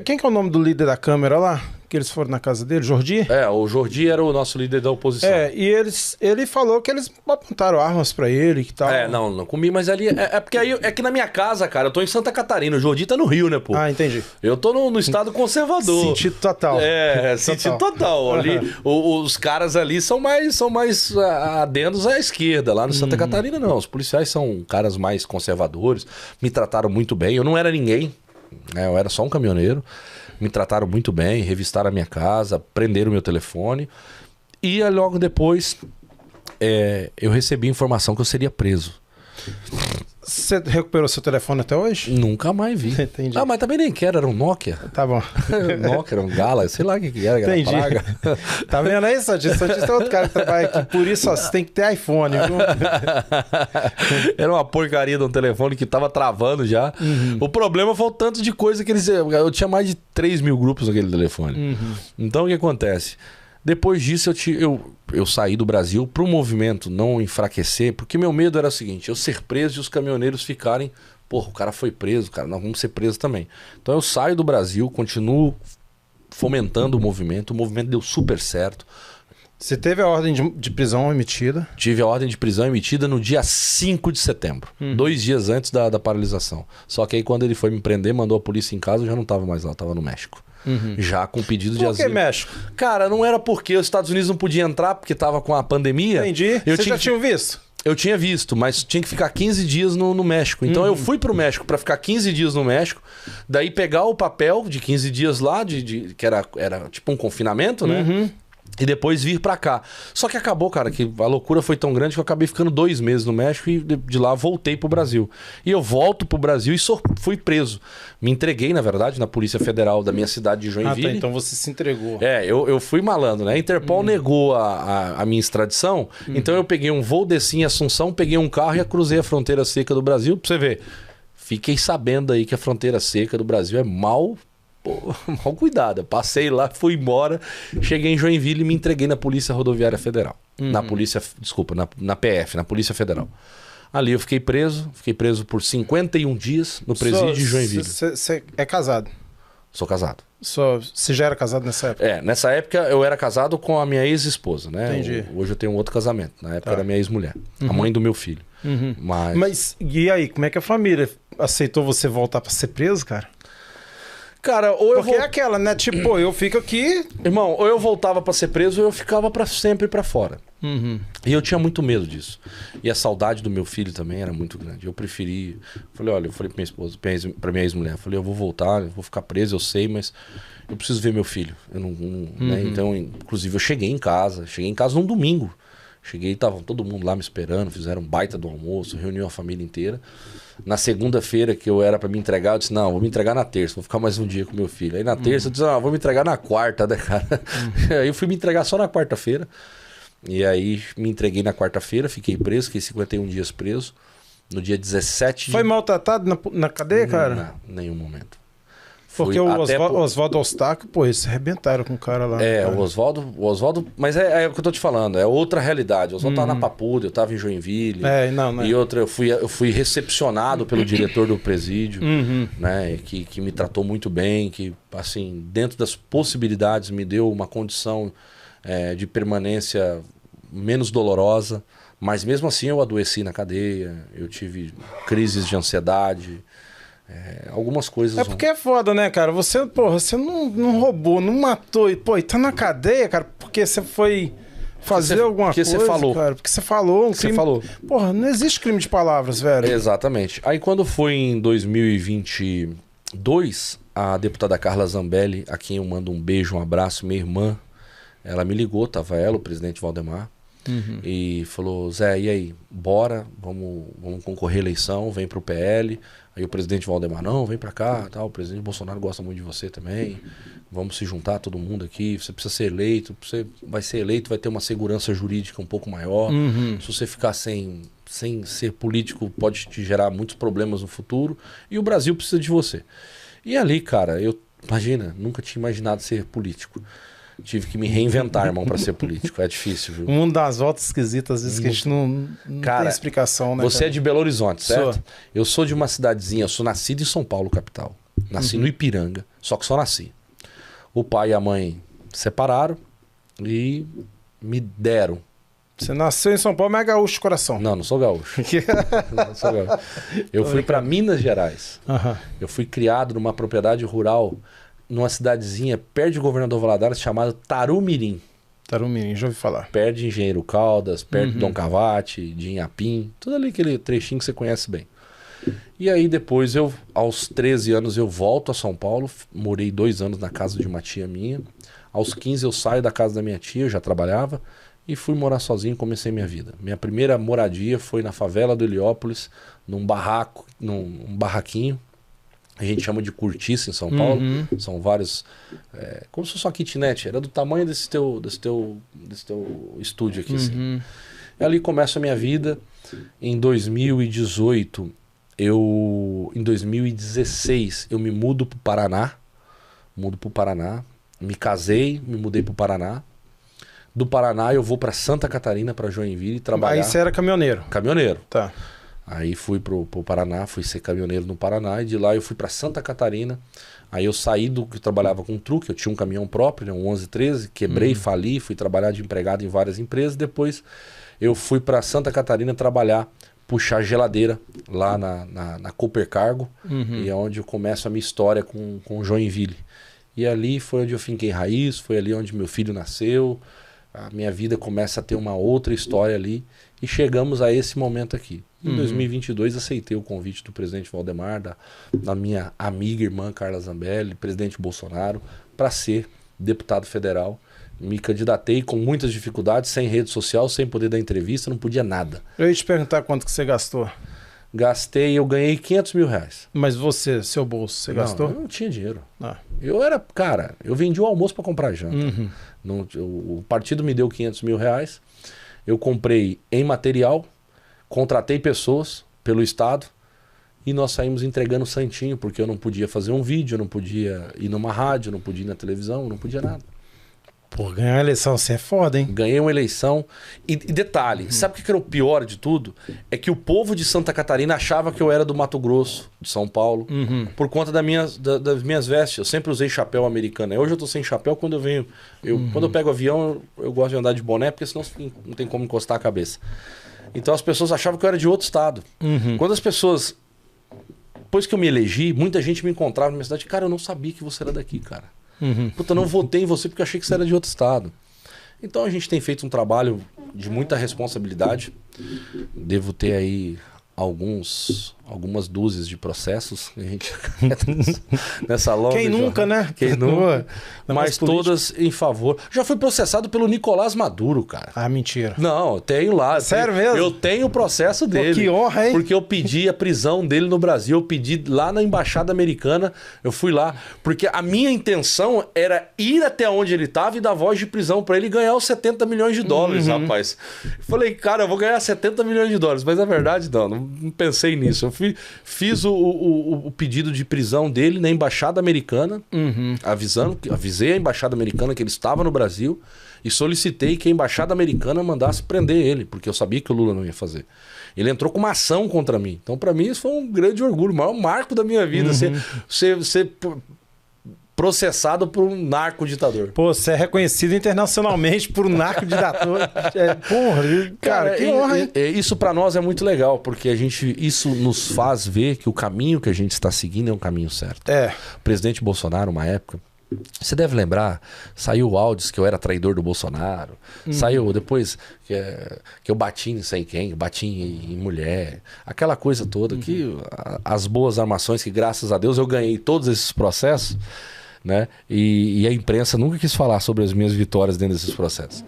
Quem que é o nome do líder da Câmara lá? Que eles foram na casa dele? Jordi? O Jordi era o nosso líder da oposição. E ele falou que eles apontaram armas pra ele e tal. Não comi, mas ali... porque aí é que na minha casa, cara, eu tô em Santa Catarina, o Jordi tá no Rio, né, pô? Ah, entendi. Eu tô no estado conservador. Sentido total. Sentido total. Ali, os caras ali são mais adendos à esquerda. Lá no Santa Catarina, não. Os policiais são caras mais conservadores, me trataram muito bem. Eu não era ninguém, né? Eu era só um caminhoneiro. Me trataram muito bem, revistaram a minha casa, prenderam o meu telefone. E logo depois, eu recebi informação que eu seria preso. Você recuperou seu telefone até hoje? Nunca mais vi. Entendi. Mas também nem quero, era um Nokia. Tá bom. Nokia, era um Gala, sei lá o que era, Entendi. Praga. Tá vendo aí, Santista? Santista é outro cara que trabalha aqui. Por isso, ó, você tem que ter iPhone, viu? Era uma porcaria de um telefone que tava travando já. O problema foi o tanto de coisa que eles... Eu tinha mais de 3 mil grupos naquele telefone. Então, o que acontece? Depois disso, eu saí do Brasil para o movimento não enfraquecer, porque meu medo era o seguinte, eu ser preso e os caminhoneiros ficarem... Porra, o cara foi preso, cara, nós vamos ser presos também. Então eu saio do Brasil, continuo fomentando o movimento deu super certo. Você teve a ordem de prisão emitida? Tive a ordem de prisão emitida no dia 5 de setembro, 2 dias antes da paralisação. Só que aí quando ele foi me prender, mandou a polícia em casa, eu já não estava mais lá, eu estava no México. Já com pedido de asilo. Por que México? Cara, não era porque os Estados Unidos não podiam entrar, porque tava com a pandemia. Entendi. Você já tinha visto? Eu tinha visto, mas tinha que ficar 15 dias no México. Então eu fui pro México para ficar 15 dias no México, daí pegar o papel de 15 dias lá, que era tipo um confinamento, né? E depois vir pra cá. Só que acabou, cara, que a loucura foi tão grande que eu acabei ficando 2 meses no México e de lá voltei pro Brasil. E eu volto pro Brasil e fui preso. Me entreguei, na verdade, na Polícia Federal da minha cidade de Joinville. Ah, tá, então você se entregou. Eu fui malandro, né? A Interpol negou a minha extradição, então eu peguei um voo, desci em Assunção, peguei um carro e cruzei a fronteira seca do Brasil. Pra você ver, fiquei sabendo aí que a fronteira seca do Brasil é mal cuidada. Passei lá, fui embora, cheguei em Joinville e me entreguei na Polícia Rodoviária Federal. Na Polícia, desculpa, na PF, na Polícia Federal. Ali eu fiquei preso por 51 dias no presídio de Joinville. Você é casado? Sou casado. Você já era casado nessa época? Nessa época eu era casado com a minha ex-esposa, né? Entendi. Hoje eu tenho um outro casamento. Na época era minha ex-mulher, a mãe do meu filho. Mas e aí, como é que a família aceitou você voltar pra ser preso, cara? Cara, Porque é aquela, né? Tipo, eu fico aqui... Irmão, ou eu voltava pra ser preso ou eu ficava pra sempre pra fora. E eu tinha muito medo disso. E a saudade do meu filho também era muito grande. Eu preferi... eu falei pra minha esposa, pra minha ex-mulher, falei, eu vou voltar, eu vou ficar preso, eu sei, mas eu preciso ver meu filho. Eu não né? Então, inclusive, eu cheguei em casa num domingo. Cheguei, estavam todo mundo lá me esperando, fizeram um baita do almoço, reuniu a família inteira. Na segunda-feira que eu era pra me entregar, eu disse, não, vou me entregar na terça, vou ficar mais um dia com meu filho. Aí na terça eu disse, vou me entregar na quarta, né, cara? Aí eu fui me entregar só na quarta-feira. E aí me entreguei na quarta-feira, fiquei preso, fiquei 51 dias preso. No dia 17 Foi maltratado na cadeia, cara? Não, nenhum momento. Porque o Oswaldo Eustáquio, pô, eles arrebentaram com o cara lá. O Oswaldo... Mas é o que eu tô te falando, é outra realidade. O Oswaldo tava na Papuda, eu tava em Joinville. E outra, eu fui recepcionado pelo diretor do presídio, né? Que me tratou muito bem, que, assim, dentro das possibilidades, me deu uma condição de permanência menos dolorosa. Mas mesmo assim eu adoeci na cadeia, eu tive crises de ansiedade... algumas coisas... É porque é foda, né, cara? Você não roubou, não matou. E tá na cadeia, cara, porque você foi fazer alguma coisa, você falou. Cara. Porque você falou um crime... Você falou. Porra, não existe crime de palavras, velho. Exatamente. Aí quando foi em 2022, a deputada Carla Zambelli, a quem eu mando um beijo, um abraço, minha irmã, ela me ligou, tava ela, o presidente Valdemar, e falou, Zé, e aí? Bora, vamos concorrer à eleição, vem pro PL... Aí o presidente Valdemar, não, vem pra cá, tal. O presidente Bolsonaro gosta muito de você também. Vamos se juntar todo mundo aqui. Você precisa ser eleito. Você vai ser eleito, vai ter uma segurança jurídica um pouco maior. Se você ficar sem ser político, pode te gerar muitos problemas no futuro. E o Brasil precisa de você. E ali, cara, imagina, nunca tinha imaginado ser político. Tive que me reinventar, irmão, pra ser político. É difícil, viu? O mundo dá umas voltas esquisitas, às vezes que a gente não tem explicação, né? Você cara? é de Belo Horizonte, certo? Eu sou de uma cidadezinha, eu sou nascido em São Paulo, capital. Nasci no Ipiranga, só que só nasci. O pai e a mãe separaram e me deram. Você nasceu em São Paulo, mas é gaúcho de coração. Não sou gaúcho. Não sou gaúcho. Eu fui para Minas Gerais. Eu fui criado numa propriedade rural, numa cidadezinha perto de Governador Valadares, chamada Tarumirim. Tarumirim, já ouvi falar. Perto de Engenheiro Caldas, perto de Dom Cavate, de Inhapim, tudo ali aquele trechinho que você conhece bem. E aí depois aos 13 anos eu volto a São Paulo, morei 2 anos na casa de uma tia minha. Aos 15 eu saio da casa da minha tia, eu já trabalhava, e fui morar sozinho e comecei minha vida. Minha primeira moradia foi na favela do Heliópolis, num barraquinho. A gente chama de cortiça em São Paulo. São vários... como se fosse uma kitnet. Era do tamanho desse teu estúdio aqui. Assim. E ali começa a minha vida. Em 2018, em 2016, eu me mudo pro Paraná. Me casei, me mudei pro Paraná. Do Paraná eu vou para Santa Catarina, para Joinville, trabalhar. Aí você era caminhoneiro? Caminhoneiro. Tá. Aí fui pro Paraná, fui ser caminhoneiro no Paraná, e de lá eu fui para Santa Catarina. Aí eu saí do que eu trabalhava com truque, eu tinha um caminhão próprio, né, um 1113, quebrei, fali, fui trabalhar de empregado em várias empresas. Depois eu fui para Santa Catarina trabalhar, puxar geladeira lá na Cooper Cargo, e é onde eu começo a minha história com Joinville. E ali foi onde eu finquei raiz, foi ali onde meu filho nasceu. A minha vida começa a ter uma outra história ali. E chegamos a esse momento aqui. Em 2022 aceitei o convite do presidente Valdemar, da minha amiga e irmã Carla Zambelli, presidente Bolsonaro, para ser deputado federal. Me candidatei com muitas dificuldades, sem rede social, sem poder dar entrevista, não podia nada. Eu ia te perguntar quanto que você gastou. Eu ganhei R$500 mil. Mas você, seu bolso, você gastou? Eu não tinha dinheiro. Eu vendi o almoço para comprar janta. O partido me deu R$500 mil. Eu comprei em material, contratei pessoas pelo estado e nós saímos entregando santinho, porque eu não podia fazer um vídeo, eu não podia ir numa rádio, eu não podia ir na televisão, eu não podia nada. Pô, ganhar uma eleição, você é foda, hein? Ganhei uma eleição. E detalhe, sabe o que era o pior de tudo? É que o povo de Santa Catarina achava que eu era do Mato Grosso, de São Paulo, por conta das minhas vestes. Eu sempre usei chapéu americano. Hoje eu tô sem chapéu quando eu venho. Quando eu pego avião, eu gosto de andar de boné, porque senão não tem como encostar a cabeça. Então as pessoas achavam que eu era de outro estado. Quando as pessoas... Depois que eu me elegi, muita gente me encontrava na minha cidade. Cara, eu não sabia que você era daqui, cara. Puta, não votei em você porque eu achei que você era de outro estado. Então a gente tem feito um trabalho de muita responsabilidade. Devo ter aí algumas dúzias de processos. A gente nessa longa. Quem nunca, né? Quem nunca. Mas todas em favor. Já fui processado pelo Nicolás Maduro, cara. Ah, mentira. Não, eu tenho lá. Sério mesmo? Eu tenho o processo dele. Pô, que honra, hein? Porque eu pedi a prisão dele no Brasil. Eu pedi lá na embaixada americana. Eu fui lá. Porque a minha intenção era ir até onde ele estava e dar voz de prisão para ele ganhar os $70 milhões, rapaz. Falei, cara, eu vou ganhar $70 milhões. Mas na verdade, não pensei nisso. Eu fiz o pedido de prisão dele na embaixada americana, avisei a embaixada americana que ele estava no Brasil e solicitei que a embaixada americana mandasse prender ele, porque eu sabia que o Lula não ia fazer. Ele entrou com uma ação contra mim. Então, para mim, isso foi um grande orgulho, o maior marco da minha vida. Ser processado por um narco-ditador. Pô, você é reconhecido internacionalmente por um narco-ditador. Cara, que honra, hein? Isso pra nós é muito legal, porque isso nos faz ver que o caminho que a gente está seguindo é um caminho certo. O presidente Bolsonaro, uma época, você deve lembrar, saiu áudios que eu era traidor do Bolsonaro, saiu depois que eu bati em sei quem, bati em mulher, aquela coisa toda, que as boas armações que graças a Deus eu ganhei todos esses processos, né? E a imprensa nunca quis falar sobre as minhas vitórias dentro desses processos.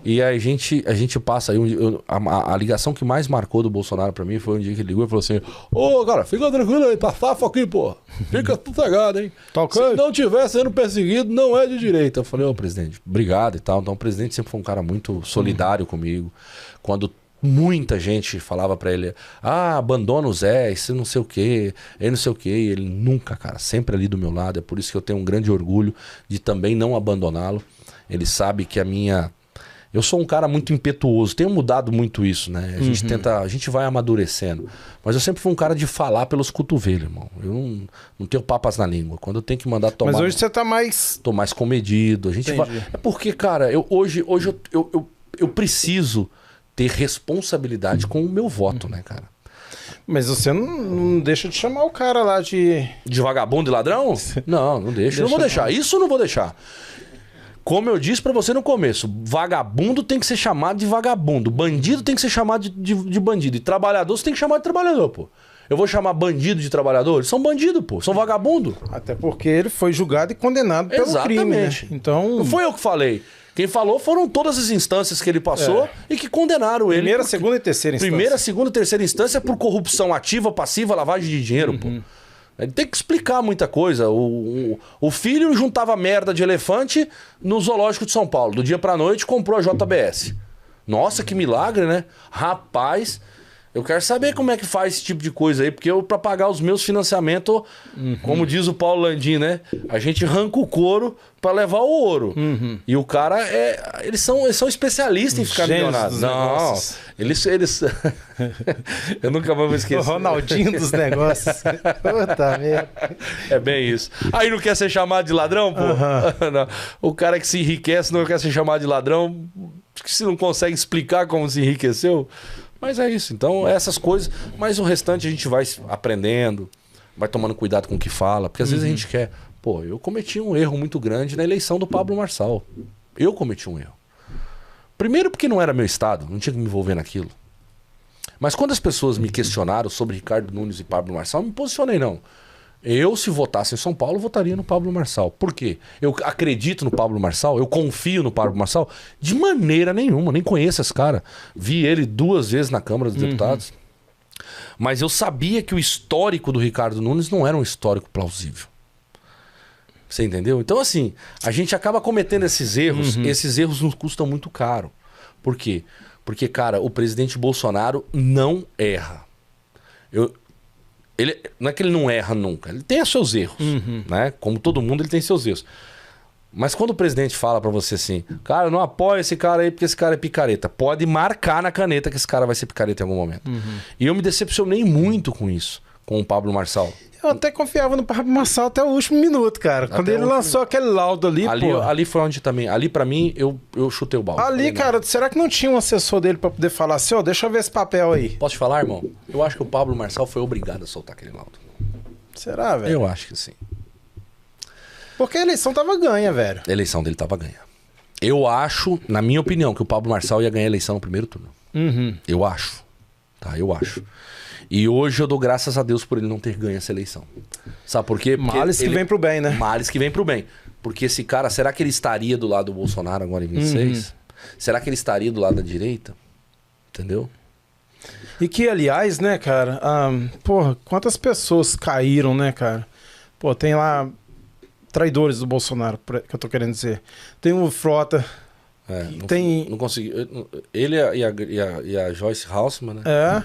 E a gente passa aí... A ligação que mais marcou do Bolsonaro pra mim foi um dia que ele ligou e falou assim: ô, cara, fica tranquilo aí, tá safo aqui, pô. Fica sossegado, hein? Se não tiver sendo perseguido, não é de direita. Eu falei, ô, presidente, obrigado e tal. Então o presidente sempre foi um cara muito solidário comigo. Quando muita gente falava pra ele: abandona o Zé, isso não sei o quê, ele não sei o quê. E ele nunca, cara, sempre ali do meu lado. É por isso que eu tenho um grande orgulho de também não abandoná-lo. Ele sabe que a minha Eu sou um cara muito impetuoso, tenho mudado muito isso, né? A gente a gente vai amadurecendo. Mas eu sempre fui um cara de falar pelos cotovelos, irmão. Eu não tenho papas na língua. Quando eu tenho que mandar tomar... Mas hoje você tá mais... Tô mais comedido. A gente vai... É porque, cara, hoje eu preciso ter responsabilidade com o meu voto, né, cara? Mas você não deixa de chamar o cara lá de... De vagabundo e ladrão? Não deixa. Não vou deixar. Isso eu não vou deixar. Como eu disse pra você no começo, vagabundo tem que ser chamado de vagabundo. Bandido tem que ser chamado de bandido. E trabalhador você tem que chamar de trabalhador, pô. Eu vou chamar bandido de trabalhador? Eles são bandido, pô. São vagabundo. Até porque ele foi julgado e condenado pelo crime, né? Então... Não foi eu que falei. Quem falou foram todas as instâncias que ele passou e que condenaram ele. Primeira, segunda e terceira instância. Primeira, segunda e terceira instância por corrupção ativa, passiva, lavagem de dinheiro, pô. Ele tem que explicar muita coisa. O filho juntava merda de elefante no zoológico de São Paulo. Do dia pra noite comprou a JBS. Nossa, que milagre, né? Rapaz, eu quero saber como é que faz esse tipo de coisa aí. Porque eu, pra pagar os meus financiamentos, como diz o Paulo Landim, né? A gente arranca o couro pra levar o ouro. E o cara eles são especialistas em ficar milionários. Não, eles... Eu nunca vou me esquecer. O Ronaldinho dos negócios. Puta merda. É bem isso. Aí não quer ser chamado de ladrão, pô? Não. O cara que se enriquece não quer ser chamado de ladrão, que se não consegue explicar como se enriqueceu. Mas é isso. Então, essas coisas. Mas o restante a gente vai aprendendo, vai tomando cuidado com o que fala. Porque às vezes a gente quer... Pô, eu cometi um erro muito grande na eleição do Pablo Marçal. Eu cometi um erro. Primeiro porque não era meu estado, não tinha que me envolver naquilo. Mas quando as pessoas me questionaram sobre Ricardo Nunes e Pablo Marçal, eu me posicionei, não. Eu, se votasse em São Paulo, votaria no Pablo Marçal. Por quê? Eu acredito no Pablo Marçal, eu confio no Pablo Marçal de maneira nenhuma, nem conheço esse cara. Vi ele 2 vezes na Câmara dos Deputados. Mas eu sabia que o histórico do Ricardo Nunes não era um histórico plausível. Você entendeu? Então, assim, a gente acaba cometendo esses erros. Esses erros nos custam muito caro. Por quê? Porque, cara, o presidente Bolsonaro não erra. Não é que ele não erra nunca. Ele tem os seus erros, né? Como todo mundo, ele tem seus erros. Mas quando o presidente fala pra você assim, cara, eu não apoio esse cara aí porque esse cara é picareta. Pode marcar na caneta que esse cara vai ser picareta em algum momento. E eu me decepcionei muito com isso, com o Pablo Marçal. Eu até confiava no Pablo Marçal até o último minuto, cara. Quando ele lançou aquele laudo ali, pô... Ali foi onde também... Ali, pra mim, eu chutei o balde. Ali, cara, será que não tinha um assessor dele pra poder falar assim, ó, deixa eu ver esse papel aí? Posso te falar, irmão? Eu acho que o Pablo Marçal foi obrigado a soltar aquele laudo. Será, velho? Eu acho que sim. Porque a eleição tava ganha, velho. A eleição dele tava ganha. Eu acho, na minha opinião, que o Pablo Marçal ia ganhar a eleição no primeiro turno. Eu acho. Tá, eu acho. E hoje eu dou graças a Deus por ele não ter ganho essa eleição. Sabe por quê? Porque males que vem pro bem, né? Males que vem pro bem. Porque esse cara, será que ele estaria do lado do Bolsonaro agora em 26? Será que ele estaria do lado da direita? Entendeu? E que, aliás, né, cara? Porra, quantas pessoas caíram, né, cara? Pô, tem lá traidores do Bolsonaro, que eu tô querendo dizer. Tem o Frota... Não conseguiu. Ele e a Joyce Haussmann, né?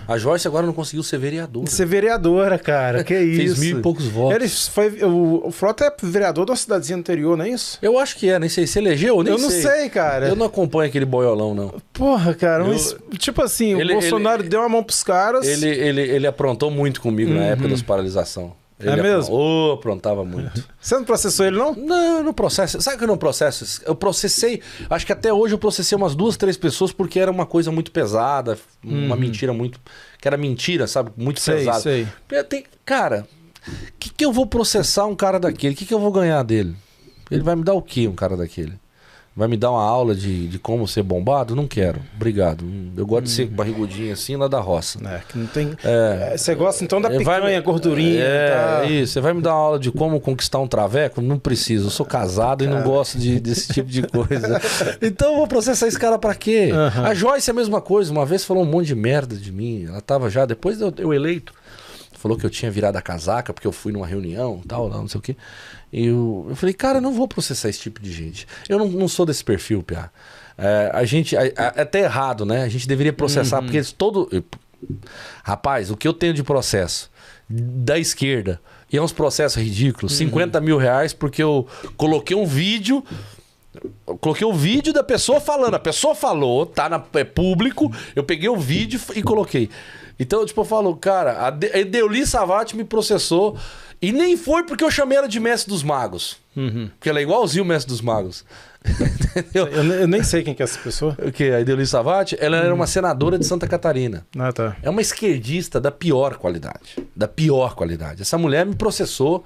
A Joyce agora não conseguiu ser vereadora. Ser vereadora, cara. Que isso. Fez 1000 e poucos votos. O Frota é vereador de uma cidadezinha anterior, não é isso? Eu acho que nem sei. Se elegeu, nem sei. Eu não sei, cara. Eu não acompanho aquele boiolão, não. Porra, cara. Tipo assim, o Bolsonaro deu a mão pros caras. Ele aprontou muito comigo na época das paralisação. É mesmo? Aprontava muito. Você não processou ele, não? Não, eu não processo. Sabe que eu não processo? Eu processei, acho que até hoje eu processei umas 2, 3 pessoas porque era uma coisa muito pesada, uma mentira muito... Que era mentira, sabe? Muito pesada. Sei. Cara, o que eu vou processar um cara daquele? O que eu vou ganhar dele? Ele vai me dar o quê, um cara daquele? Vai me dar uma aula de como ser bombado? Não quero. Obrigado. Eu gosto de ser barrigudinho assim lá da roça. Que não tem... Você gosta então da picanha, gordurinha. Isso. Você vai me dar uma aula de como conquistar um traveco? Não preciso. Eu sou casado e não gosto desse tipo de coisa. Então eu vou processar esse cara pra quê? A Joyce é a mesma coisa. Uma vez falou um monte de merda de mim. Ela tava já, depois eu eleito, falou que eu tinha virado a casaca porque eu fui numa reunião tal, não sei o quê. E eu falei, cara, eu não vou processar esse tipo de gente. Eu não sou desse perfil, Piá. A gente, é até errado, né? A gente deveria processar, porque rapaz, o que eu tenho de processo da esquerda, e é uns processos ridículos, 50 mil reais porque eu coloquei um vídeo Eu coloquei o vídeo da pessoa falando. A pessoa falou, é público. Eu peguei o vídeo e coloquei. Então, tipo, eu falo, cara, a Edeuli Savati me processou. E nem foi porque eu chamei ela de Mestre dos Magos. Porque ela é igualzinho o Mestre dos Magos. Eu nem sei quem que é essa pessoa. O quê? A Edeuli Savati? Ela era uma senadora de Santa Catarina. Ah, tá. É uma esquerdista da pior qualidade. Da pior qualidade. Essa mulher me processou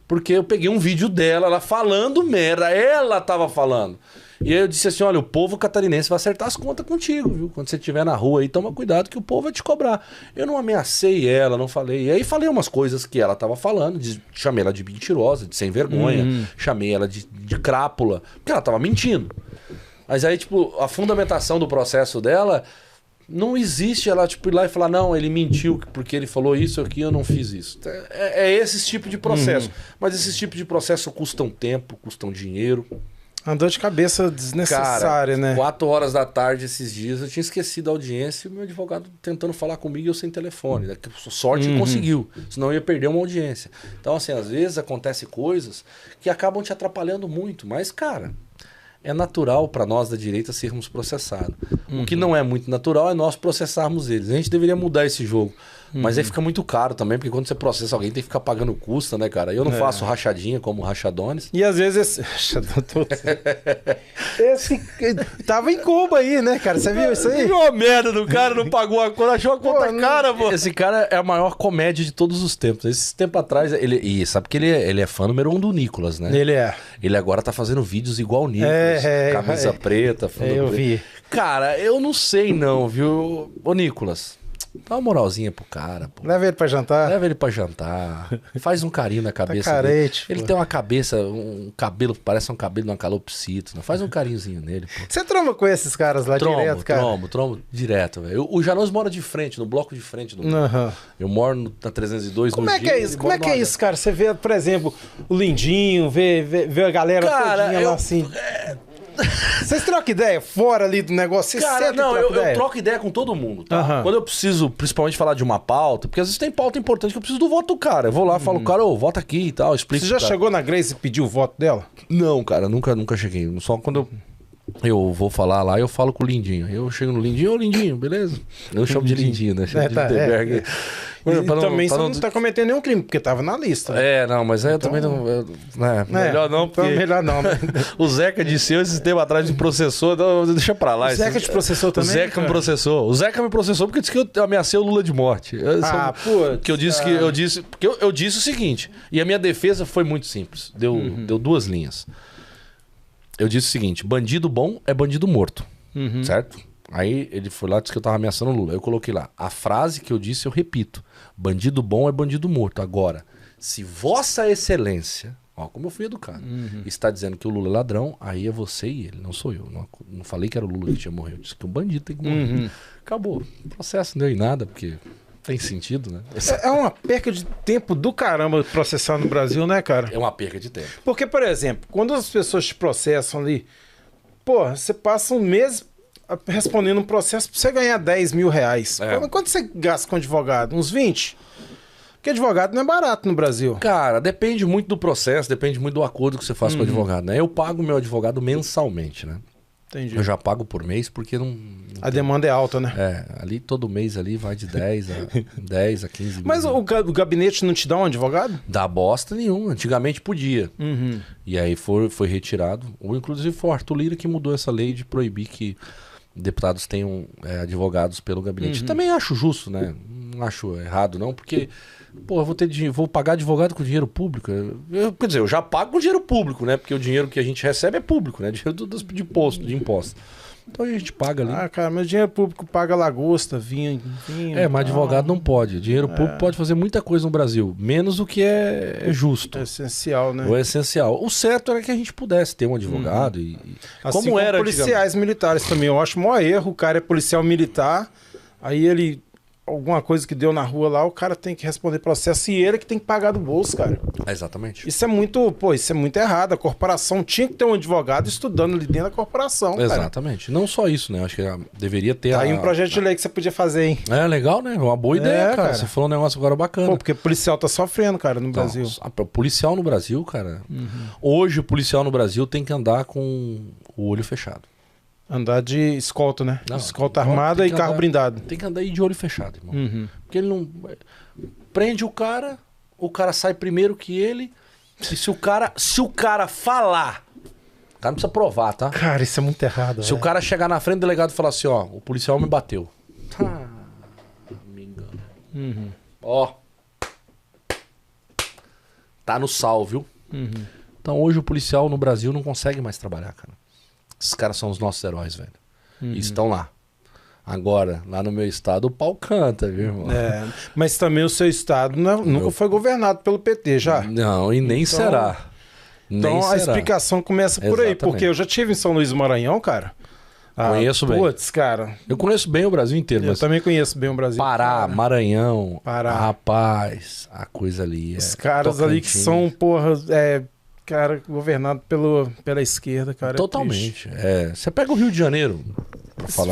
porque eu peguei um vídeo dela, ela falando merda. Ela tava falando. E aí eu disse assim, olha, o povo catarinense vai acertar as contas contigo, viu? Quando você estiver na rua aí, toma cuidado que o povo vai te cobrar. Eu não ameacei ela, não falei. E aí falei umas coisas que ela tava falando, chamei ela de mentirosa, de sem vergonha, chamei ela de crápula, porque ela tava mentindo. Mas aí, tipo, a fundamentação do processo dela não existe ela, tipo, ir lá e falar, não, ele mentiu porque ele falou isso aqui, eu não fiz isso. É esse tipo de processo. Mas esses tipos de processo custam tempo, custam dinheiro. Uma dor de cabeça desnecessária, Cara, né? 4 horas da tarde esses dias, eu tinha esquecido a audiência e o meu advogado tentando falar comigo e eu sem telefone. Sorte que conseguiu, senão eu ia perder uma audiência. Então, assim, às vezes acontecem coisas que acabam te atrapalhando muito, mas, cara, é natural para nós da direita sermos processados. O que não é muito natural é nós processarmos eles. A gente deveria mudar esse jogo. Mas aí fica muito caro também, porque quando você processa alguém tem que ficar pagando custo, né, cara? Eu não faço rachadinha como rachadones. E às vezes esse tava em Cuba aí, né, cara? Você viu isso aí? Viu a merda do cara, não pagou a conta, achou a conta cara, pô. Esse cara é a maior comédia de todos os tempos. Esse tempo atrás, e sabe que ele é fã número 1 do Nicolas, né? Ele é. Ele agora tá fazendo vídeos igual o Nicolas. Camisa preta, fundo eu preto. vi. Cara, eu não sei não, viu? Ô, Nicolas, dá uma moralzinha pro cara, pô. Leva ele pra jantar. Leva ele pra jantar. Faz um carinho na cabeça carente, dele. Ele tem uma cabeça, um cabelo, parece um cabelo de uma calopsita. Né? Faz um carinhozinho nele, pô. Você tromba com esses caras lá direto, cara? Trombo direto, velho. O Janus mora de frente, no bloco de frente do Eu moro na 302 Como no é que é isso? Como é que é isso, cara? Você vê, por exemplo, o Lindinho, vê a galera todinha lá assim. Vocês trocam ideia fora ali do negócio? Cara, não, eu troco ideia com todo mundo, tá? Quando eu preciso, principalmente, falar de uma pauta, porque às vezes tem pauta importante que eu preciso do voto do cara. Eu vou lá, falo, cara, vota aqui e tal, explico. Você já chegou na Grace e pediu o voto dela? Não, cara, nunca cheguei. Só quando eu vou falar lá, eu falo com o Lindinho. Eu chego no Lindinho, ô Lindinho, beleza? Eu chamo de Lindinho, né? Chamo de Lindenberg. Também você não tá cometendo nenhum crime, porque tava na lista. Né? Não, mas aí eu também não... melhor não, porque... Melhor não, né? O Zeca disse, esse tempo atrás me processou, então deixa pra lá. O Zeca te processou também? O Zeca me processou. O Zeca me processou porque disse que eu ameacei o Lula de morte. Pô. Eu disse o seguinte, e a minha defesa foi muito simples. Deu 2 linhas. Eu disse o seguinte, bandido bom é bandido morto, certo? Aí ele foi lá e disse que eu tava ameaçando o Lula. Eu coloquei lá, a frase que eu disse eu repito, bandido bom é bandido morto. Agora, se Vossa Excelência, ó, como eu fui educado, está dizendo que o Lula é ladrão, aí é você e ele, não sou eu. Não falei que era o Lula que tinha morrido, eu disse que o bandido tem que morrer. Acabou, o processo não deu em nada, porque... Tem sentido, né? É uma perca de tempo do caramba processar no Brasil, né, cara? É uma perca de tempo. Porque, por exemplo, quando as pessoas te processam ali, pô, você passa um mês respondendo um processo pra você ganhar 10 mil reais. Quanto você gasta com advogado? Uns 20? Porque advogado não é barato no Brasil. Cara, depende muito do processo, depende muito do acordo que você faz com o advogado, né? Eu pago meu advogado mensalmente, né? Entendi. Eu já pago por mês porque não a demanda é alta, né? Ali todo mês ali vai de 10 a 15 mil. Mas o gabinete não te dá um advogado? Dá bosta nenhuma. Antigamente podia. E aí foi retirado. Ou inclusive foi o Arthur Lira que mudou essa lei de proibir que deputados tenham advogados pelo gabinete. Também acho justo, né? Não acho errado não, porque... Pô, eu vou pagar advogado com dinheiro público. Quer dizer, eu já pago com dinheiro público, né? Porque o dinheiro que a gente recebe é público, né? Dinheiro de imposto. Então a gente paga ali. Ah, cara, mas dinheiro público paga lagosta, vinho. Mas advogado não pode. Dinheiro público pode fazer muita coisa no Brasil, menos o que é justo. É essencial, né? O essencial. O certo era que a gente pudesse ter um advogado assim como era policiais militares também. Eu acho o maior erro. O cara é policial militar, aí ele alguma coisa que deu na rua lá, o cara tem que responder processo e ele que tem que pagar do bolso, cara. Exatamente. Isso é muito errado. A corporação tinha que ter um advogado estudando ali dentro da corporação, cara. Exatamente. Não só isso, né? Acho que deveria ter... Tá aí um projeto de lei que você podia fazer, hein? É legal, né? Uma boa ideia, cara. Cara. Você falou um negócio agora bacana. Pô, porque o policial tá sofrendo, cara, no Brasil. O policial no Brasil, cara... Hoje o policial no Brasil tem que andar com o olho fechado. Andar de escolta, né? Não, escolta armada e carro blindado. Tem que andar aí de olho fechado, irmão. Porque ele não... Prende o cara sai primeiro que ele... E se o cara falar... O cara não precisa provar, tá? Cara, isso é muito errado. Se o cara chegar na frente do delegado e falar assim, ó, o policial me bateu. Amiga. Ó. Tá no sal, viu? Então hoje o policial no Brasil não consegue mais trabalhar, cara. Esses caras são os nossos heróis, velho. E estão lá. Agora, lá no meu estado, o pau canta, viu, irmão? É, mas também o seu estado nunca foi governado pelo PT, já? Não, e nem será. Então a explicação começa por aí, porque eu já estive em São Luís do Maranhão, cara. Conheço bem. Putz, cara. Eu conheço bem o Brasil inteiro. Eu também conheço bem o Brasil. Pará, cara. Maranhão. Pará. Rapaz, a coisa ali é... Os caras ali que são, porra, cara, governado pela esquerda, cara. Totalmente. Você pega o Rio de Janeiro...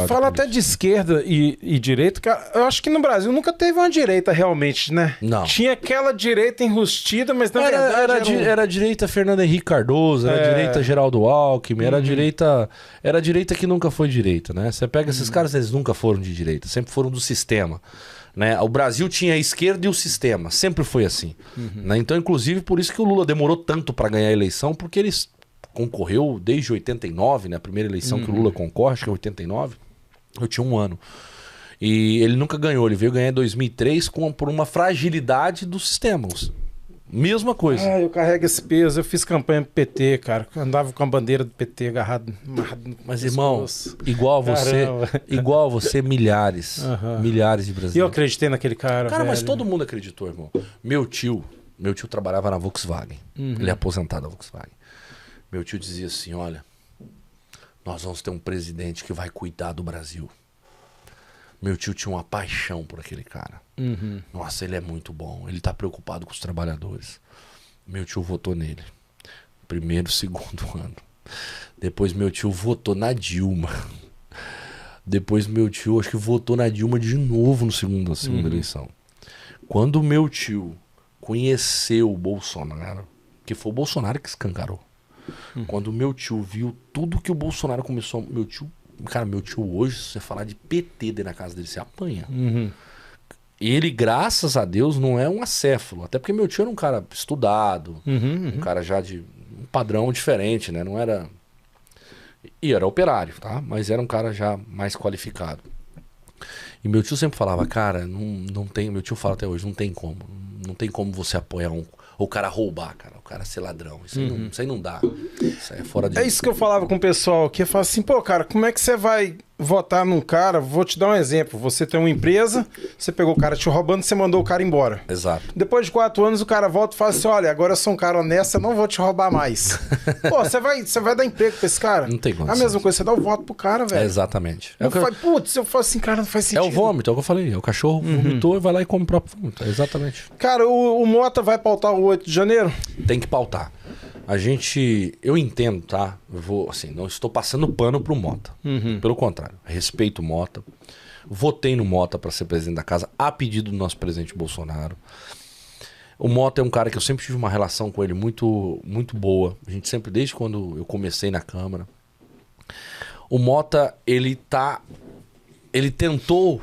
Fala até de esquerda e direita, cara. Eu acho que no Brasil nunca teve uma direita realmente, né? Não. Tinha aquela direita enrustida, mas na verdade era a direita Fernando Henrique Cardoso, era a direita Geraldo Alckmin, era a direita que nunca foi direita, né? Você pega esses caras, eles nunca foram de direita, sempre foram do sistema, né? O Brasil tinha a esquerda e o sistema, sempre foi assim, né? Então, inclusive, por isso que o Lula demorou tanto para ganhar a eleição, porque eles concorreu desde 89, né? A primeira eleição que o Lula concorre, acho que é 89. Eu tinha 1 ano. E ele nunca ganhou. Ele veio ganhar em 2003 por uma fragilidade dos sistemas. Mesma coisa. Eu carrego esse peso. Eu fiz campanha pro PT, cara. Eu andava com a bandeira do PT agarrado. Mas, irmão, igual a você, milhares de brasileiros. E eu acreditei naquele cara. Cara, mas todo mundo acreditou, irmão. Meu tio trabalhava na Volkswagen. Ele é aposentado da Volkswagen. Meu tio dizia assim, olha, nós vamos ter um presidente que vai cuidar do Brasil. Meu tio tinha uma paixão por aquele cara. Nossa, ele é muito bom, ele tá preocupado com os trabalhadores. Meu tio votou nele. Primeiro, segundo ano. Depois meu tio votou na Dilma. Depois meu tio, acho que votou na Dilma de novo na segunda eleição. Quando meu tio conheceu o Bolsonaro, que foi o Bolsonaro que escancarou. Quando meu tio viu tudo que o Bolsonaro começou... Meu tio hoje, se você falar de PT dentro da casa dele, você apanha. Ele, graças a Deus, não é um acéfalo. Até porque meu tio era um cara estudado. Um cara já de um padrão diferente, né? Não era... E era operário, tá? Mas era um cara já mais qualificado. E meu tio sempre falava, cara, não tem... Meu tio fala até hoje, não tem como. Não tem como você apoiar o cara roubar, cara. O cara ser ladrão. Isso aí não dá. Isso aí é fora de... É isso que eu falava com o pessoal aqui. Eu falava assim, pô, cara, como é que você vai votar num cara? Vou te dar um exemplo. Você tem uma empresa, você pegou o cara te roubando, você mandou o cara embora. Exato. Depois de 4 anos, o cara volta e fala assim, olha, agora eu sou um cara honesto, eu não vou te roubar mais. Pô, você vai dar emprego pra esse cara? Não tem condição. A mesma coisa, você dá o voto pro cara, velho. Exatamente. Putz, eu falo assim, cara, não faz sentido. É o vômito, é o que eu falei. É o cachorro vomitou e vai lá e come o próprio vômito. Exatamente. Cara, o Mota vai pautar o 8 de janeiro? Tem que pautar. Eu entendo, tá? Não estou passando pano pro Mota. Pelo contrário, respeito o Mota. Votei no Mota para ser presidente da casa a pedido do nosso presidente Bolsonaro. O Mota é um cara que eu sempre tive uma relação com ele muito, muito boa. A gente sempre, desde quando eu comecei na Câmara. O Mota, ele tentou,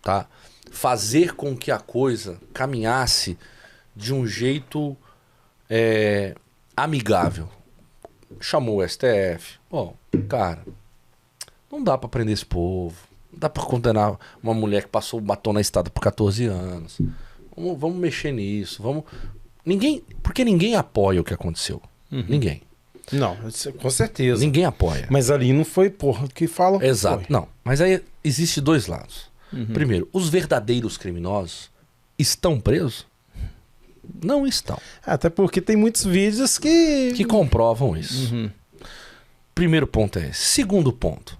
tá? Fazer com que a coisa caminhasse de um jeito amigável. Chamou o STF. Cara, não dá pra prender esse povo. Não dá pra condenar uma mulher que passou o batom na estrada por 14 anos. Vamos mexer nisso. Porque ninguém apoia o que aconteceu. Ninguém. Não, com certeza. Ninguém apoia. Mas ali não foi, porra, que falam. Exato. Não, mas aí existe 2 lados. Primeiro, os verdadeiros criminosos estão presos? Não estão. Até porque tem muitos vídeos que comprovam isso. Primeiro ponto é esse. Segundo ponto.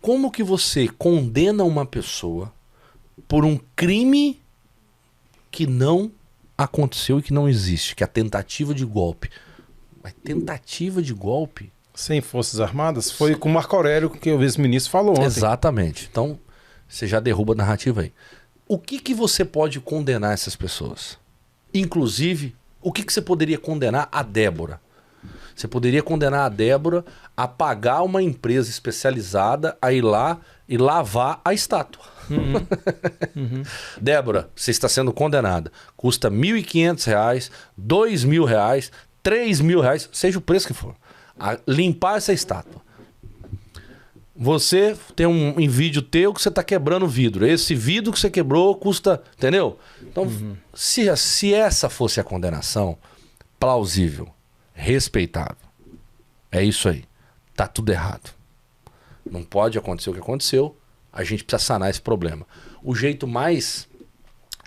Como que você condena uma pessoa por um crime que não aconteceu e que não existe, que é a tentativa de golpe? Mas tentativa de golpe? Sem Forças Armadas? Foi com o Marco Aurélio que o ex-ministro falou ontem. Exatamente. Então, você já derruba a narrativa aí. O que você pode condenar essas pessoas? Inclusive, o que você poderia condenar a Débora? Você poderia condenar a Débora a pagar uma empresa especializada a ir lá e lavar a estátua. Débora, você está sendo condenada. Custa R$1.500, R$2.000, R$3.000, seja o preço que for. A limpar essa estátua. Você tem um vídeo teu que você está quebrando vidro. Esse vidro que você quebrou custa... Entendeu? Então, se essa fosse a condenação, plausível, respeitável, é isso aí. Tá tudo errado. Não pode acontecer o que aconteceu. A gente precisa sanar esse problema. O jeito mais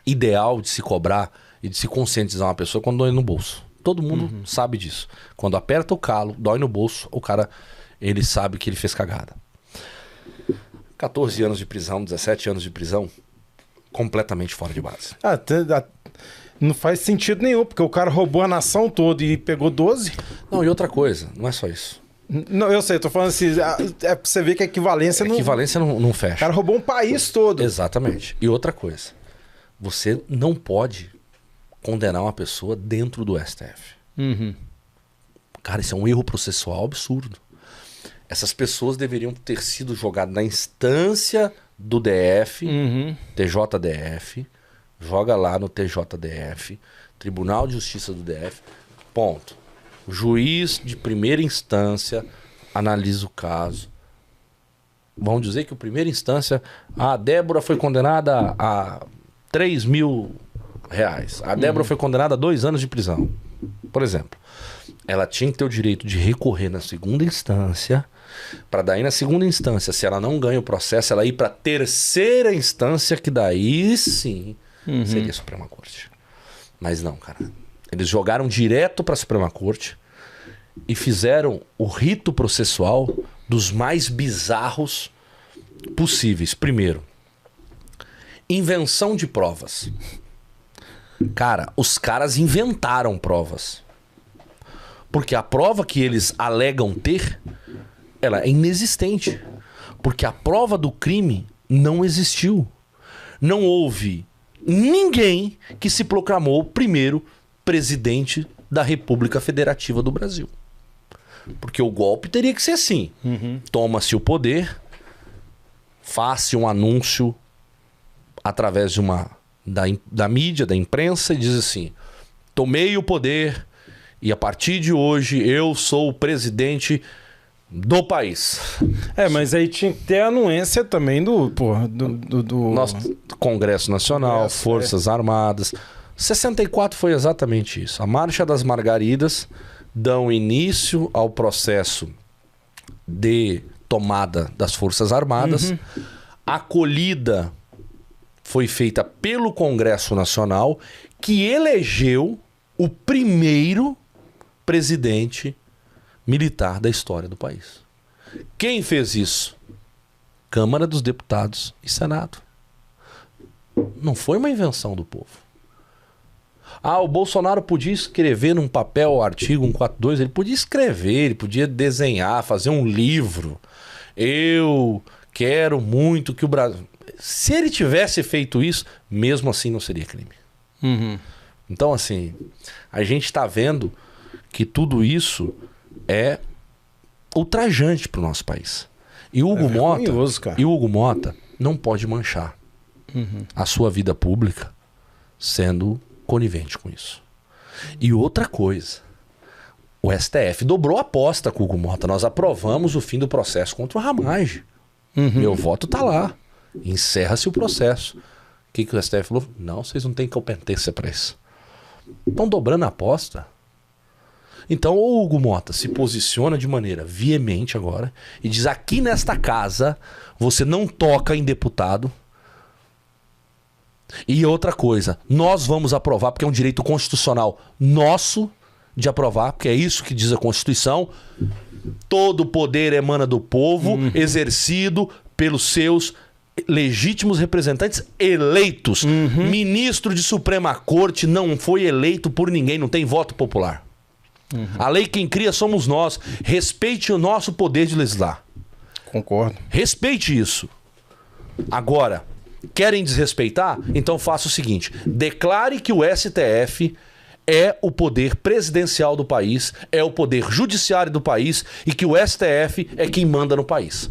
ideal de se cobrar e de se conscientizar uma pessoa é quando dói no bolso. Todo mundo sabe disso. Quando aperta o calo, dói no bolso, o cara, ele sabe que ele fez cagada. 14 anos de prisão, 17 anos de prisão, completamente fora de base. Não faz sentido nenhum, porque o cara roubou a nação toda e pegou 12. Não, e outra coisa, não é só isso. Não, eu sei, tô falando assim, é pra você ver que a equivalência não... Equivalência não fecha. O cara roubou um país todo. Exatamente. E outra coisa, você não pode condenar uma pessoa dentro do STF. Cara, isso é um erro processual absurdo. Essas pessoas deveriam ter sido jogadas na instância do DF, TJDF, joga lá no TJDF, Tribunal de Justiça do DF, ponto. O juiz de primeira instância analisa o caso. Vamos dizer que a primeira instância, a Débora foi condenada a R$3.000. A Débora foi condenada a 2 anos de prisão. Por exemplo, ela tinha que ter o direito de recorrer na segunda instância, para daí na segunda instância, se ela não ganha o processo, ela ir para a terceira instância, que daí sim seria a Suprema Corte. Mas não, cara. Eles jogaram direto para a Suprema Corte e fizeram o rito processual dos mais bizarros possíveis. Primeiro, invenção de provas. Cara, os caras inventaram provas. Porque a prova que eles alegam ter, ela é inexistente. Porque a prova do crime não existiu. Não houve ninguém que se proclamou o primeiro presidente da República Federativa do Brasil. Porque o golpe teria que ser assim. Toma-se o poder, faz-se um anúncio através de da mídia, da imprensa, e diz assim: tomei o poder e a partir de hoje eu sou o presidente do país. Mas aí tinha que ter a anuência também do Nosso Congresso Nacional, Forças Armadas. 64 foi exatamente isso. A Marcha das Margaridas dão início ao processo de tomada das Forças Armadas. A acolhida foi feita pelo Congresso Nacional, que elegeu o primeiro presidente militar da história do país. Quem fez isso? Câmara dos Deputados e Senado. Não foi uma invenção do povo. O Bolsonaro podia escrever num papel o artigo 142, ele podia escrever, ele podia desenhar, fazer um livro. Eu quero muito que o Brasil... Se ele tivesse feito isso, mesmo assim não seria crime. Então, assim, a gente está vendo que tudo isso é ultrajante para o nosso país. E o Hugo Mota não pode manchar a sua vida pública sendo conivente com isso. E outra coisa, o STF dobrou a aposta com o Hugo Mota. Nós aprovamos o fim do processo contra o Ramage. Meu voto está lá. Encerra-se o processo. O que o STF falou? Não, vocês não têm competência para isso. Estão dobrando a aposta. Então o Hugo Mota se posiciona de maneira veemente agora e diz: aqui nesta casa você não toca em deputado. E outra coisa, nós vamos aprovar, porque é um direito constitucional nosso, de aprovar, porque é isso que diz a Constituição. Todo poder emana do povo, exercido pelos seus legítimos representantes eleitos. Ministro de Suprema Corte não foi eleito por ninguém, não tem voto popular. A lei quem cria somos nós. Respeite o nosso poder de legislar. Concordo. Respeite isso. Agora, querem desrespeitar? Então faça o seguinte: declare que o STF é o poder presidencial do país, é o poder judiciário do país e que o STF é quem manda no país.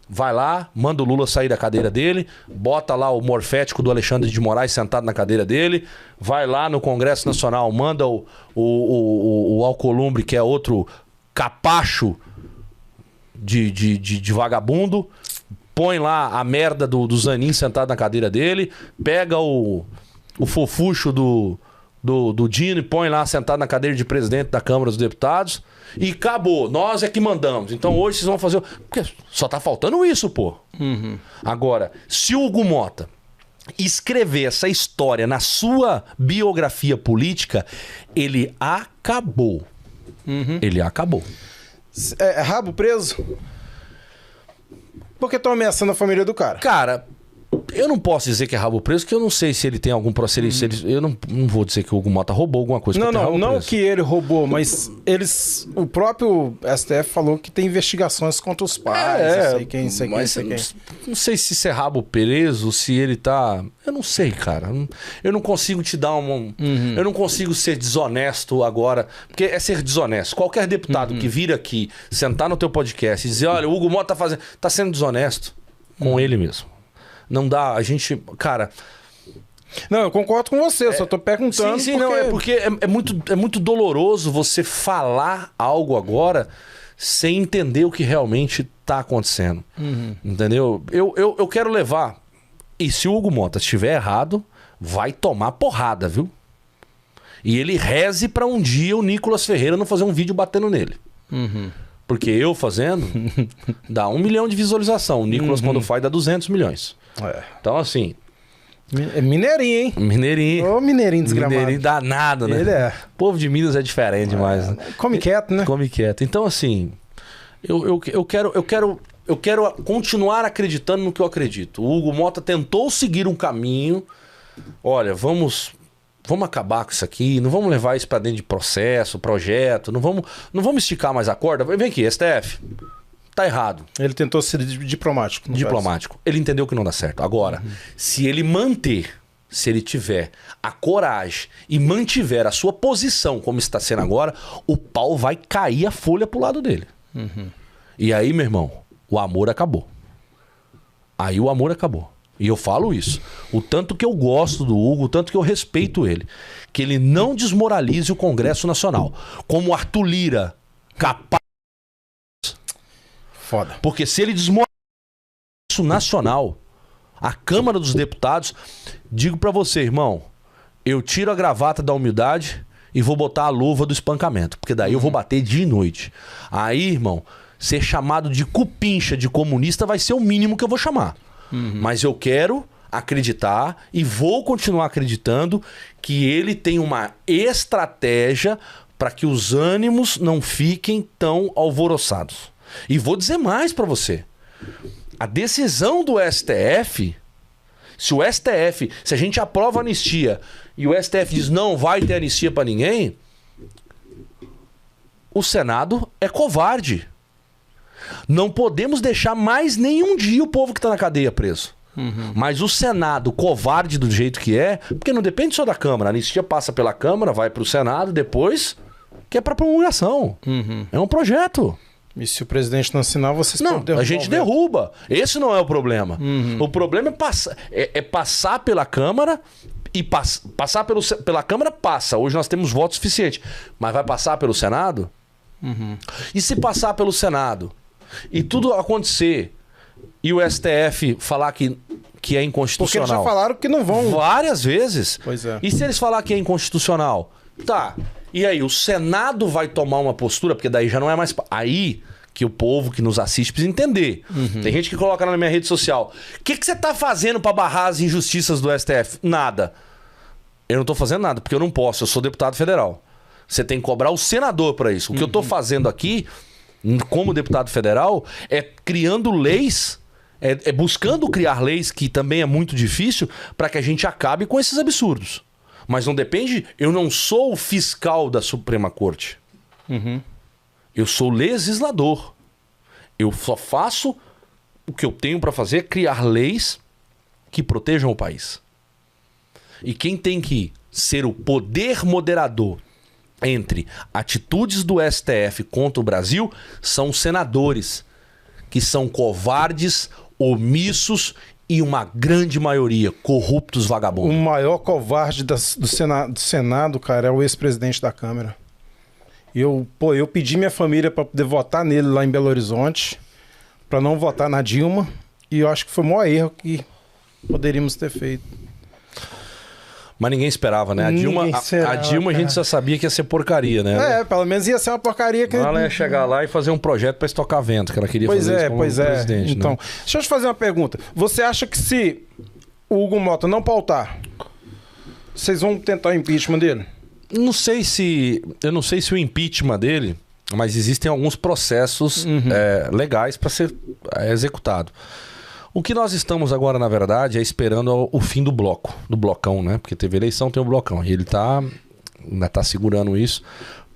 Vai lá, manda o Lula sair da cadeira dele, bota lá o morfético do Alexandre de Moraes sentado na cadeira dele, vai lá no Congresso Nacional, manda o Alcolumbre, que é outro capacho de vagabundo, põe lá a merda do Zanin sentado na cadeira dele, pega o fofucho do Dino e põe lá sentado na cadeira de presidente da Câmara dos Deputados e acabou. Nós é que mandamos. Então hoje vocês vão fazer... Porque só tá faltando isso, pô. Agora, se o Hugo Motta escrever essa história na sua biografia política, ele acabou. Ele acabou. É rabo preso? Porque estão ameaçando a família do cara. Cara... Eu não posso dizer que é rabo preso, porque eu não sei se ele tem algum processo. Eu não vou dizer que o Hugo Motta roubou alguma coisa. Não que ele roubou, mas o próprio STF falou que tem investigações contra os pais. Não sei se isso é rabo preso, se ele tá... Eu não sei, cara. Eu não consigo te dar Eu não consigo ser desonesto agora, porque é ser desonesto. Qualquer deputado que vir aqui, sentar no teu podcast e dizer, olha, o Hugo Motta tá sendo desonesto com ele mesmo. Não dá, a gente... Cara... Não, eu concordo com você, eu só tô perguntando. Sim, não, é porque é muito doloroso você falar algo agora sem entender o que realmente tá acontecendo. Entendeu? Eu quero levar... E se o Hugo Motta estiver errado, vai tomar porrada, viu? E ele reze pra um dia o Nicolas Ferreira não fazer um vídeo batendo nele. Porque eu fazendo, dá 1 milhão de visualização. O Nicolas, quando faz, dá 200 milhões. Então, assim... É mineirinho, hein? Mineirinho. Ô, mineirinho desgramado. Mineirinho danado, né? Ele é. O povo de Minas é diferente demais. Né? Come quieto, né? Come quieto. Então, assim... Eu quero continuar acreditando no que eu acredito. O Hugo Motta tentou seguir um caminho. Olha, vamos acabar com isso aqui, não vamos levar isso pra dentro de processo, projeto, não vamos esticar mais a corda. Vem aqui, STF, tá errado. Ele tentou ser diplomático. Diplomático. Ele entendeu que não dá certo. Agora, se ele tiver a coragem e mantiver a sua posição como está sendo agora, o pau vai cair a folha pro lado dele. E aí, meu irmão, o amor acabou. Aí o amor acabou. E eu falo isso. O tanto que eu gosto do Hugo, o tanto que eu respeito ele. Que ele não desmoralize o Congresso Nacional. Como Arthur Lira, capaz. Foda. Porque se ele desmoraliza o Congresso Nacional, a Câmara dos Deputados, digo pra você, irmão, eu tiro a gravata da humildade e vou botar a luva do espancamento. Porque daí eu vou bater dia e noite. Aí, irmão, ser chamado de cupincha, de comunista, vai ser o mínimo que eu vou chamar. Mas eu quero acreditar e vou continuar acreditando que ele tem uma estratégia para que os ânimos não fiquem tão alvoroçados. E vou dizer mais para você. A decisão do STF, se a gente aprova a anistia e o STF diz não vai ter anistia para ninguém, o Senado é covarde. Não podemos deixar mais nenhum dia o povo que está na cadeia preso. Mas o Senado, covarde do jeito que é, porque não depende só da Câmara. A anistia passa pela Câmara, vai para o Senado, depois que é para promulgação. É um projeto. E se o presidente não assinar, vocês podem derrubar. A gente derruba. Esse não é o problema. O problema é passar pela Câmara e passar pela Câmara passa. Hoje nós temos voto suficiente. Mas vai passar pelo Senado? E se passar pelo Senado e tudo acontecer e o STF falar que é inconstitucional? Porque eles já falaram que não vão. Várias vezes. Pois é. E se eles falar que é inconstitucional? Tá. E aí, o Senado vai tomar uma postura, porque daí já não é mais... Aí que o povo que nos assiste precisa entender. Tem gente que coloca na minha rede social. O que você tá fazendo pra barrar as injustiças do STF? Nada. Eu não tô fazendo nada, porque eu não posso. Eu sou deputado federal. Você tem que cobrar o senador para isso. O que eu tô fazendo aqui, como deputado federal, é criando leis, buscando criar leis, que também é muito difícil, para que a gente acabe com esses absurdos. Mas não depende... Eu não sou o fiscal da Suprema Corte. Eu sou legislador. Eu só faço o que eu tenho para fazer, criar leis que protejam o país. E quem tem que ser o poder moderador entre atitudes do STF contra o Brasil são os senadores, que são covardes, omissos e uma grande maioria corruptos, vagabundos. O maior covarde do Senado, cara, é o ex-presidente da Câmara. Eu pedi minha família para poder votar nele lá em Belo Horizonte, para não votar na Dilma, e eu acho que foi o maior erro que poderíamos ter feito. Mas ninguém esperava, né? A Dilma a gente já sabia que ia ser porcaria, né? Pelo menos ia ser uma porcaria que... Ela ia chegar lá e fazer um projeto para estocar vento, que ela queria fazer isso como presidente. Então, né? Deixa eu te fazer uma pergunta. Você acha que se o Hugo Mota não pautar, vocês vão tentar o impeachment dele? Eu não sei se o impeachment dele, mas existem alguns processos legais para ser executado. O que nós estamos agora, na verdade, é esperando o fim do blocão, né? Porque teve eleição, tem o blocão. E ele ainda tá segurando isso.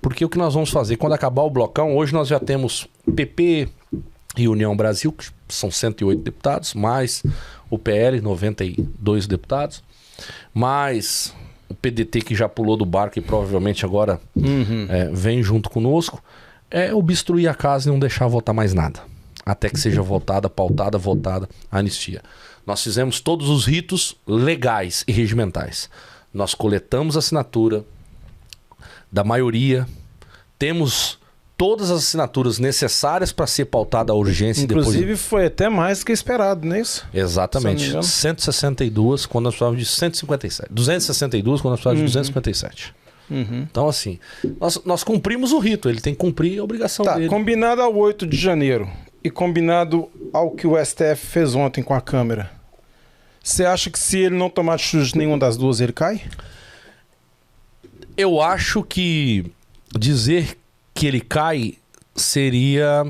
Porque o que nós vamos fazer, quando acabar o blocão, hoje nós já temos PP e União Brasil, que são 108 deputados, mais o PL, 92 deputados, mais o PDT, que já pulou do barco e provavelmente agora vem junto conosco, é obstruir a casa e não deixar votar mais nada. Até que seja pautada a anistia. Nós fizemos todos os ritos legais e regimentais. Nós coletamos a assinatura da maioria, temos todas as assinaturas necessárias para ser pautada a urgência. Inclusive depois... foi até mais que esperado, não é isso? Exatamente. 162 quando nós precisávamos de 157. 262 quando nós precisávamos de 257. Então, assim, nós cumprimos o rito, ele tem que cumprir a obrigação dele. Combinado ao 8 de janeiro e combinado ao que o STF fez ontem com a Câmara, você acha que se ele não tomar atitude de nenhuma das duas, ele cai? Eu acho que dizer que ele cai seria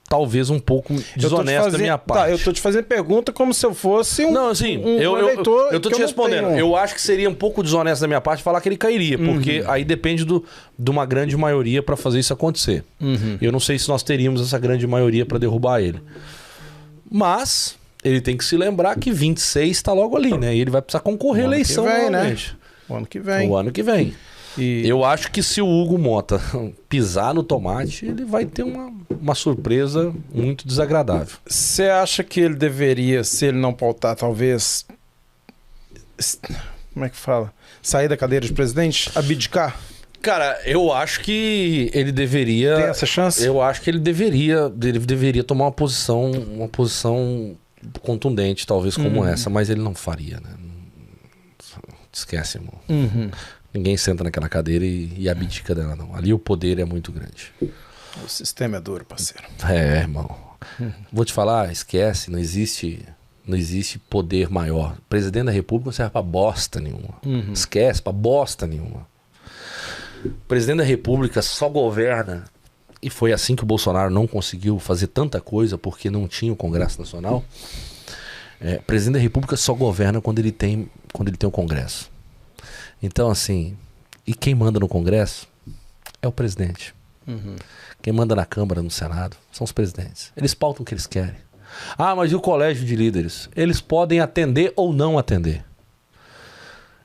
talvez um pouco desonesto da minha parte. Eu tô te fazendo pergunta como se eu fosse eleitor. Eu tô te respondendo. Eu acho que seria um pouco desonesto da minha parte falar que ele cairia, porque aí depende de uma grande maioria para fazer isso acontecer. Eu não sei se nós teríamos essa grande maioria para derrubar ele. Mas ele tem que se lembrar que 26 está logo ali, né? E ele vai precisar concorrer à eleição novamente. O ano que vem. O ano que vem. Eu acho que se o Hugo Mota pisar no tomate, ele vai ter uma surpresa muito desagradável. Você acha que ele deveria, se ele não pautar, talvez... Como é que fala? Sair da cadeira de presidente? Abdicar? Cara, eu acho que ele deveria... Tem essa chance? Eu acho que ele deveria tomar uma posição contundente, talvez como essa, mas ele não faria, né? Esquece, irmão. Ninguém senta naquela cadeira e abdica dela, não. Ali o poder é muito grande. O sistema é duro, parceiro. Irmão. Vou te falar, esquece, não existe poder maior. O presidente da República não serve pra bosta nenhuma. Esquece, pra bosta nenhuma. O presidente da República só governa, e foi assim que o Bolsonaro não conseguiu fazer tanta coisa porque não tinha o Congresso Nacional. O presidente da República só governa quando ele tem o Congresso. Então, assim, e quem manda no Congresso é o presidente. Quem manda na Câmara, no Senado, são os presidentes. Eles pautam o que eles querem. Ah, mas e o colégio de líderes? Eles podem atender ou não atender.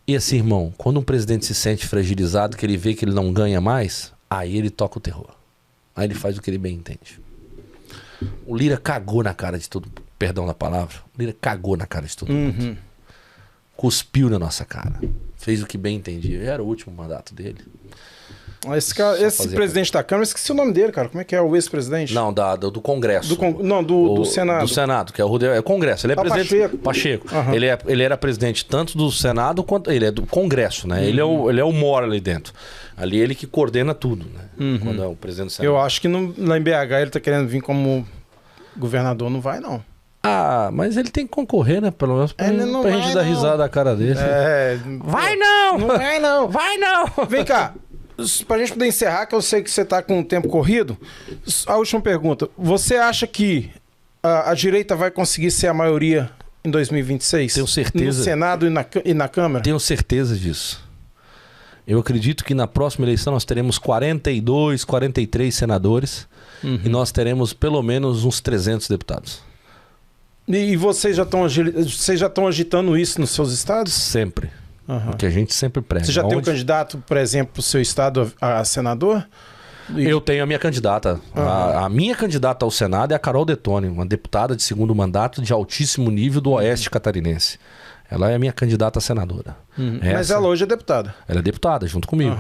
E assim, irmão, quando um presidente se sente fragilizado, que ele vê que ele não ganha mais, aí ele toca o terror. Aí ele faz o que ele bem entende. O Lira cagou na cara de todo, perdão da palavra, o Lira cagou na cara de todo mundo. Cuspiu na nossa cara. Fez o que bem entendia. Era o último mandato dele. Esse presidente da Câmara, esqueci o nome dele, cara. Como é que é o ex-presidente? Não, do Congresso. Do Senado. Do Senado, que é o Congresso. Ele é presidente. Pacheco. Ele era presidente tanto do Senado quanto. Ele é do Congresso, né? Ele é o mora ali dentro. Ali ele que coordena tudo, né? Quando é o presidente do Senado. Eu acho que lá em BH ele tá querendo vir como governador, não vai, não. Ah, mas ele tem que concorrer, né? Pelo menos pra gente dar risada da cara dele. Vai não! Não vai não! Vai não! Vem cá, pra gente poder encerrar, que eu sei que você tá com o tempo corrido, a última pergunta. Você acha que a direita vai conseguir ser a maioria em 2026? Tenho certeza. No Senado e na Câmara? Tenho certeza disso. Eu acredito que na próxima eleição nós teremos 42, 43 senadores e nós teremos pelo menos uns 300 deputados. E vocês já estão agitando isso nos seus estados? Sempre. O que a gente sempre prega. Você já tem um candidato, por exemplo, pro seu estado a senador? Eu tenho a minha candidata. A minha candidata ao Senado é a Carol Detoni, uma deputada de segundo mandato de altíssimo nível do Oeste Catarinense. Ela é a minha candidata a senadora. Mas ela hoje é deputada. Ela é deputada, junto comigo.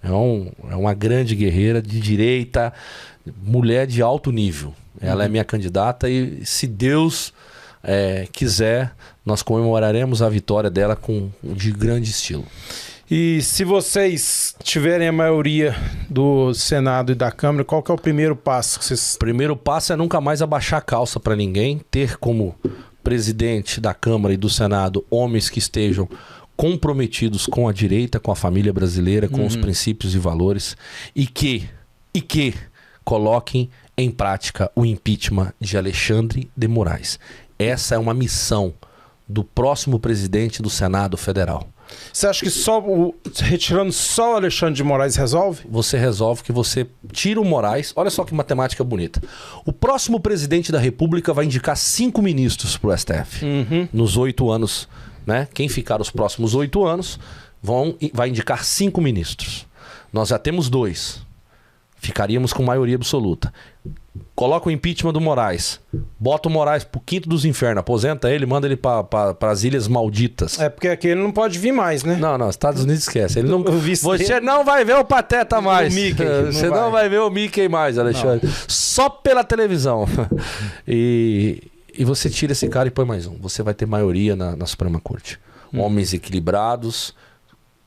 É uma grande guerreira de direita, mulher de alto nível. Ela é minha candidata e, se Deus quiser, nós comemoraremos a vitória dela de grande estilo. E se vocês tiverem a maioria do Senado e da Câmara, qual que é o primeiro passo? O primeiro passo é nunca mais abaixar a calça para ninguém, ter como presidente da Câmara e do Senado homens que estejam comprometidos com a direita, com a família brasileira, com os princípios e valores e que coloquem em prática o impeachment de Alexandre de Moraes. Essa é uma missão do próximo presidente do Senado Federal. Você acha que retirando só o Alexandre de Moraes resolve? Você resolve que você tira o Moraes. Olha só que matemática bonita. O próximo presidente da República vai indicar 5 ministros para o STF. Nos 8 anos, né? Quem ficar os próximos 8 anos vai indicar 5 ministros. Nós já temos 2. Ficaríamos com maioria absoluta. Coloca o impeachment do Moraes. Bota o Moraes pro quinto dos infernos. Aposenta ele, manda ele para as Ilhas Malditas. É porque aqui ele não pode vir mais, né? Não, Estados Unidos esquece. Ele não, você não vai ver o Pateta mais. O Mickey, você não vai ver o Mickey mais, Alexandre. Só pela televisão. E você tira esse cara e põe mais um. Você vai ter maioria na Suprema Corte. Homens equilibrados,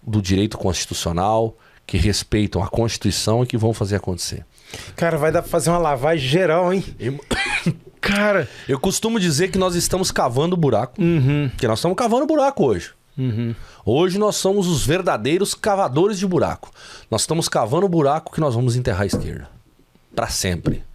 do direito constitucional, que respeitam a Constituição e que vão fazer acontecer. Cara, vai dar pra fazer uma lavagem geral, hein? Cara, eu costumo dizer que nós estamos cavando buraco. Porque nós estamos cavando buraco hoje. Hoje nós somos os verdadeiros cavadores de buraco. Nós estamos cavando o buraco que nós vamos enterrar a esquerda. Pra sempre.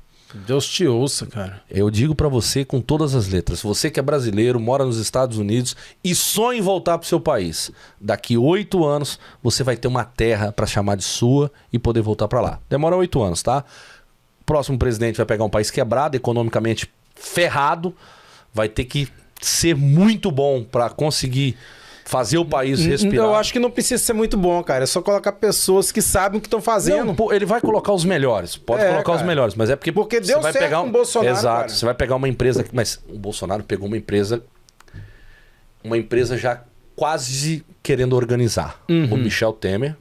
Deus te ouça, cara. Eu digo pra você com todas as letras. Você que é brasileiro, mora nos Estados Unidos e sonha em voltar pro seu país. Daqui 8 anos, você vai ter uma terra pra chamar de sua e poder voltar pra lá. Demora 8 anos, tá? O próximo presidente vai pegar um país quebrado, economicamente ferrado. Vai ter que ser muito bom pra conseguir fazer o país respirar. Eu acho que não precisa ser muito bom, cara. É só colocar pessoas que sabem o que estão fazendo. Não, ele vai colocar os melhores. Pode colocar os melhores. Mas é porque deu vai certo pegar com o Bolsonaro. Exato. Cara. Você vai pegar uma empresa. Mas o Bolsonaro pegou uma empresa já quase querendo organizar. O Michel Temer,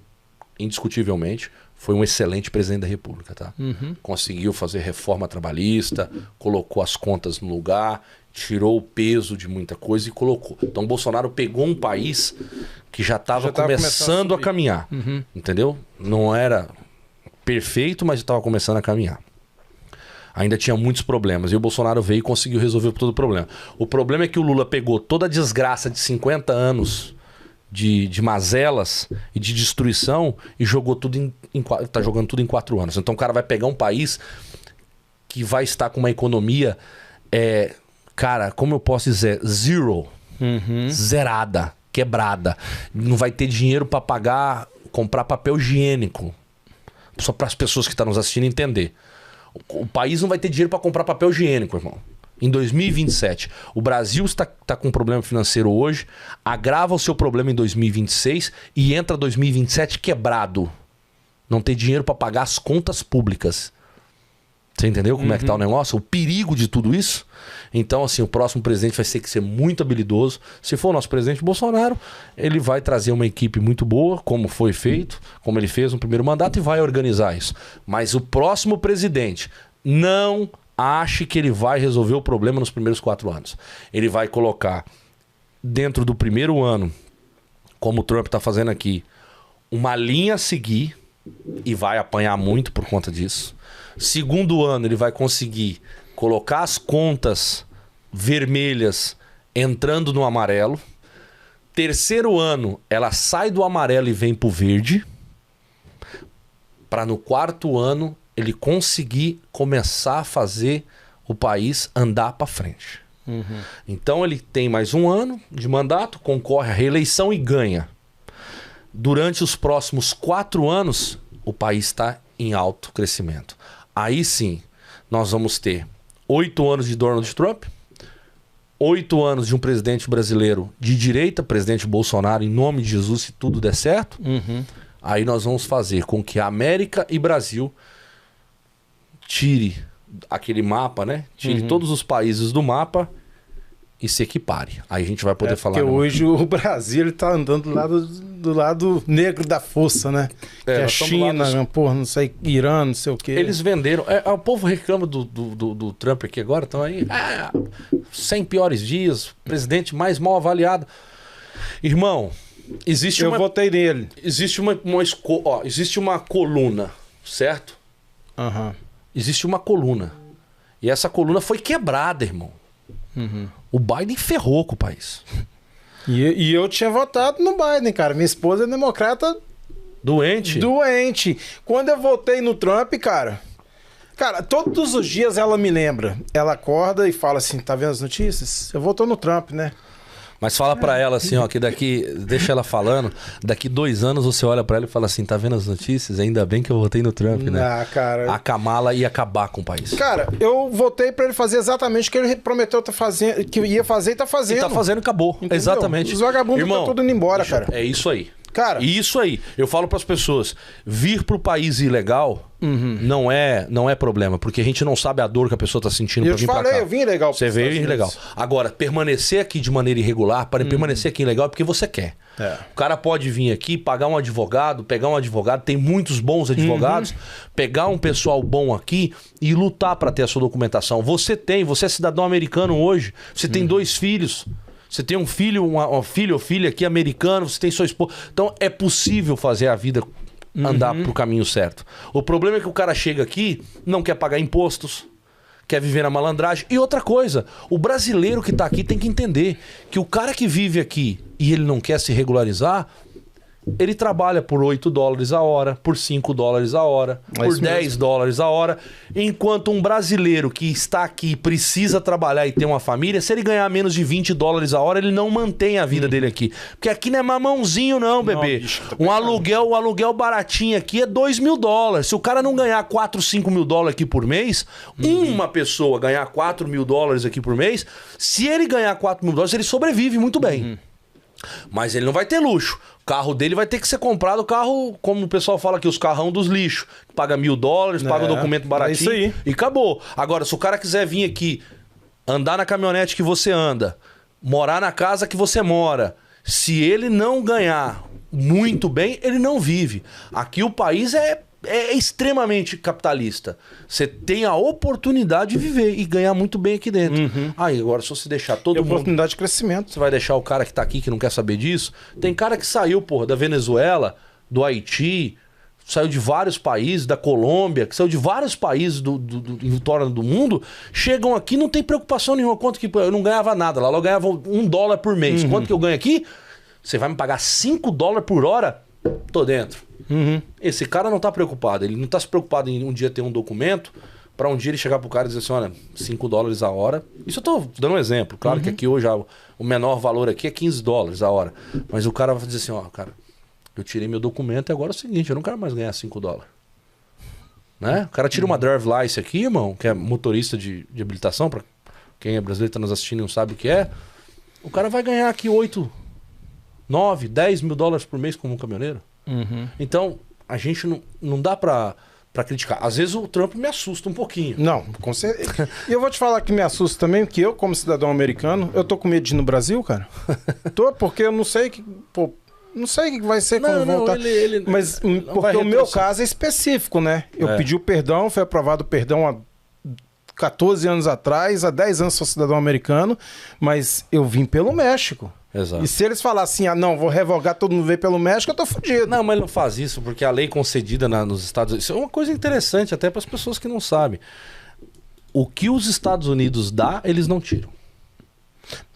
indiscutivelmente, foi um excelente presidente da República, tá? Conseguiu fazer reforma trabalhista, colocou as contas no lugar, tirou o peso de muita coisa e colocou. Então o Bolsonaro pegou um país que já estava começando a caminhar. Entendeu? Não era perfeito, mas estava começando a caminhar. Ainda tinha muitos problemas. E o Bolsonaro veio e conseguiu resolver todo o problema. O problema é que o Lula pegou toda a desgraça de 50 anos de mazelas e de destruição e jogou tudo tá jogando tudo em 4 anos. Então o cara vai pegar um país que vai estar com uma economia... Cara, como eu posso dizer? Zero. Zerada. Quebrada. Não vai ter dinheiro para comprar papel higiênico. Só para as pessoas que estão nos assistindo entender. O país não vai ter dinheiro para comprar papel higiênico, irmão. Em 2027. O Brasil está com um problema financeiro hoje, agrava o seu problema em 2026 e entra 2027 quebrado. Não tem dinheiro para pagar as contas públicas. Você entendeu como é que tá o negócio? O perigo de tudo isso? Então, assim, o próximo presidente vai ter que ser muito habilidoso. Se for o nosso presidente Bolsonaro, ele vai trazer uma equipe muito boa, como foi feito, como ele fez no primeiro mandato, e vai organizar isso. Mas o próximo presidente não ache que ele vai resolver o problema nos primeiros 4 anos. Ele vai colocar dentro do primeiro ano, como o Trump está fazendo aqui, uma linha a seguir e vai apanhar muito por conta disso. Segundo ano, ele vai conseguir colocar as contas vermelhas entrando no amarelo. Terceiro ano, ela sai do amarelo e vem pro verde. Para no quarto ano, ele conseguir começar a fazer o país andar para frente. Então ele tem mais um ano de mandato, concorre à reeleição e ganha. Durante os próximos 4 anos, o país está em alto crescimento. Aí sim, nós vamos ter 8 anos de Donald Trump, 8 anos de um presidente brasileiro de direita, presidente Bolsonaro, em nome de Jesus, se tudo der certo. Aí nós vamos fazer com que a América e Brasil tire aquele mapa, né? Tire todos os países do mapa e se equipare. Aí a gente vai poder falar... Porque hoje o Brasil ele tá andando do lado negro da força, né? Que é a China, porra, não sei, Irã, não sei o quê. Eles venderam... o povo reclama do Trump aqui agora, estão aí... 100 piores dias, presidente mais mal avaliado. Irmão, existe Eu votei nele. Existe existe uma coluna, certo? Existe uma coluna. E essa coluna foi quebrada, irmão. O Biden ferrou com o país. E eu tinha votado no Biden, cara. Minha esposa é democrata... Doente? Doente. Quando eu votei no Trump, cara... Cara, todos os dias ela me lembra. Ela acorda e fala assim, tá vendo as notícias? Eu votou no Trump, né? Mas fala pra ela assim, ó, que daqui... Deixa ela falando. Daqui 2 anos você olha pra ela e fala assim, tá vendo as notícias? Ainda bem que eu votei no Trump, né? Ah, cara... A Kamala ia acabar com o país. Cara, eu votei pra ele fazer exatamente o que ele prometeu que ia fazer e tá fazendo. E tá fazendo e acabou. Entendeu? Exatamente. Os vagabundos estão todos indo embora, cara. É isso aí. Cara... Isso aí. Eu falo pras pessoas, vir pro país ilegal não é problema, porque a gente não sabe a dor que a pessoa tá sentindo pra vir pra cá. Eu vim ilegal. Você veio ilegal. Agora, permanecer aqui de maneira irregular, para permanecer aqui ilegal é porque você quer. O cara pode vir aqui, pagar um advogado, pegar um advogado, tem muitos bons advogados, pegar um pessoal bom aqui e lutar para ter a sua documentação. Você é cidadão americano hoje, você tem 2 filhos. Você tem um filho, uma filha ou filha aqui americano, você tem sua esposa. Então é possível fazer a vida andar pro caminho certo. O problema é que o cara chega aqui, não quer pagar impostos, quer viver na malandragem. E outra coisa, o brasileiro que tá aqui tem que entender que o cara que vive aqui e ele não quer se regularizar, ele trabalha por $8 a hora, por $5 a hora, por $10 a hora, enquanto um brasileiro que está aqui precisa trabalhar e ter uma família, se ele ganhar menos de $20 a hora, ele não mantém a vida dele aqui. Porque aqui não é mamãozinho não, bebê. Não, bicho, um aluguel baratinho aqui é $2.000. Se o cara não ganhar $4, $5.000 aqui por mês, uma pessoa ganhar $4.000 aqui por mês, se ele ganhar $4.000, ele sobrevive muito bem. Mas ele não vai ter luxo. O carro dele vai ter que ser comprado, carro, como o pessoal fala aqui, os carrão dos lixos. Paga $1.000, paga o documento baratinho. É isso aí. E acabou. Agora, se o cara quiser vir aqui, andar na caminhonete que você anda, morar na casa que você mora, se ele não ganhar muito bem, ele não vive. Aqui o país é extremamente capitalista. Você tem a oportunidade de viver e ganhar muito bem aqui dentro. Aí, agora, se você deixar todo mundo... oportunidade de crescimento. Você vai deixar o cara que tá aqui, que não quer saber disso? Tem cara que saiu, porra, da Venezuela, do Haiti, saiu de vários países, da Colômbia, que saiu de vários países em torno do mundo, chegam aqui, não tem preocupação nenhuma. Quanto que eu não ganhava nada lá, eu ganhava $1 por mês. Quanto que eu ganho aqui? Você vai me pagar $5 por hora? Tô dentro. Esse cara não tá preocupado. Ele não tá se preocupado em um dia ter um documento para um dia ele chegar pro cara e dizer assim, olha, $5 a hora. Isso eu tô dando um exemplo. Claro que aqui hoje o menor valor aqui é $15 a hora. Mas o cara vai dizer assim, ó, cara, eu tirei meu documento e agora é o seguinte, eu não quero mais ganhar $5. Né? O cara tira uma drive license aqui, irmão, que é motorista de habilitação, para quem é brasileiro tá nos assistindo e não sabe o que é. O cara vai ganhar aqui 8, 9, 10 mil dólares por mês como um caminhoneiro. Então, a gente não dá pra criticar. Às vezes o Trump me assusta um pouquinho. Não, com certeza. E eu vou te falar que me assusta também, que eu, como cidadão americano, eu tô com medo de ir no Brasil, cara. Porque eu não sei que... Pô, não sei o que vai ser quando voltar. Mas porque o meu caso é específico, né? Eu pedi o perdão, foi aprovado o perdão há 14 anos atrás, há 10 anos sou cidadão americano, mas eu vim pelo México. Exato. E se eles falassem, não, vou revogar, todo mundo veio pelo México, eu tô fudido. Não, mas ele não faz isso, porque a lei concedida nos Estados Unidos... Isso é uma coisa interessante até para as pessoas que não sabem. O que os Estados Unidos dá, eles não tiram.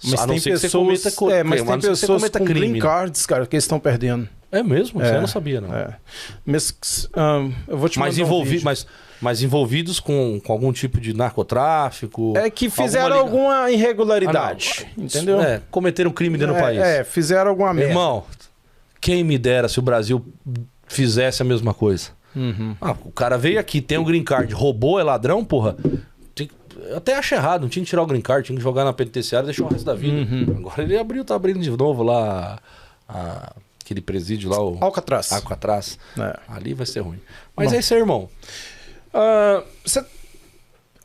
Mas A não tem ser que você pessoas, cometa mas tem pessoas com crime, green né? cards, cara, que eles estão perdendo. É mesmo? Isso É, eu não sabia, não. Eu vou te Mas, mandar um vídeo. mas envolvidos com algum tipo de narcotráfico? É que fizeram alguma irregularidade, entendeu? Cometeram crime dentro do país. Fizeram alguma merda. Irmão, quem me dera se o Brasil fizesse a mesma coisa. O cara veio aqui, tem um green card, roubou, é ladrão, porra. Eu até acho errado, não tinha que tirar o green card, tinha que jogar na penitenciária e deixar o resto da vida. Agora ele tá abrindo de novo lá aquele presídio lá, o Alcatraz. Ali vai ser ruim. Mas é isso aí, irmão.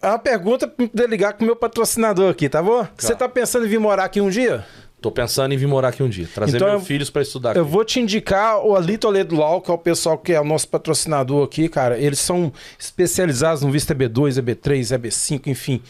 A pergunta pra poder ligar com o meu patrocinador aqui, tá bom? Você tá pensando em vir morar aqui um dia? Tô pensando em vir morar aqui um dia. Trazer Então, meus filhos pra estudar aqui. Eu vou te indicar o Ali Toledo Law, que é o pessoal que é o nosso patrocinador aqui, cara. Eles são especializados no visto EB2, EB3, EB5, enfim.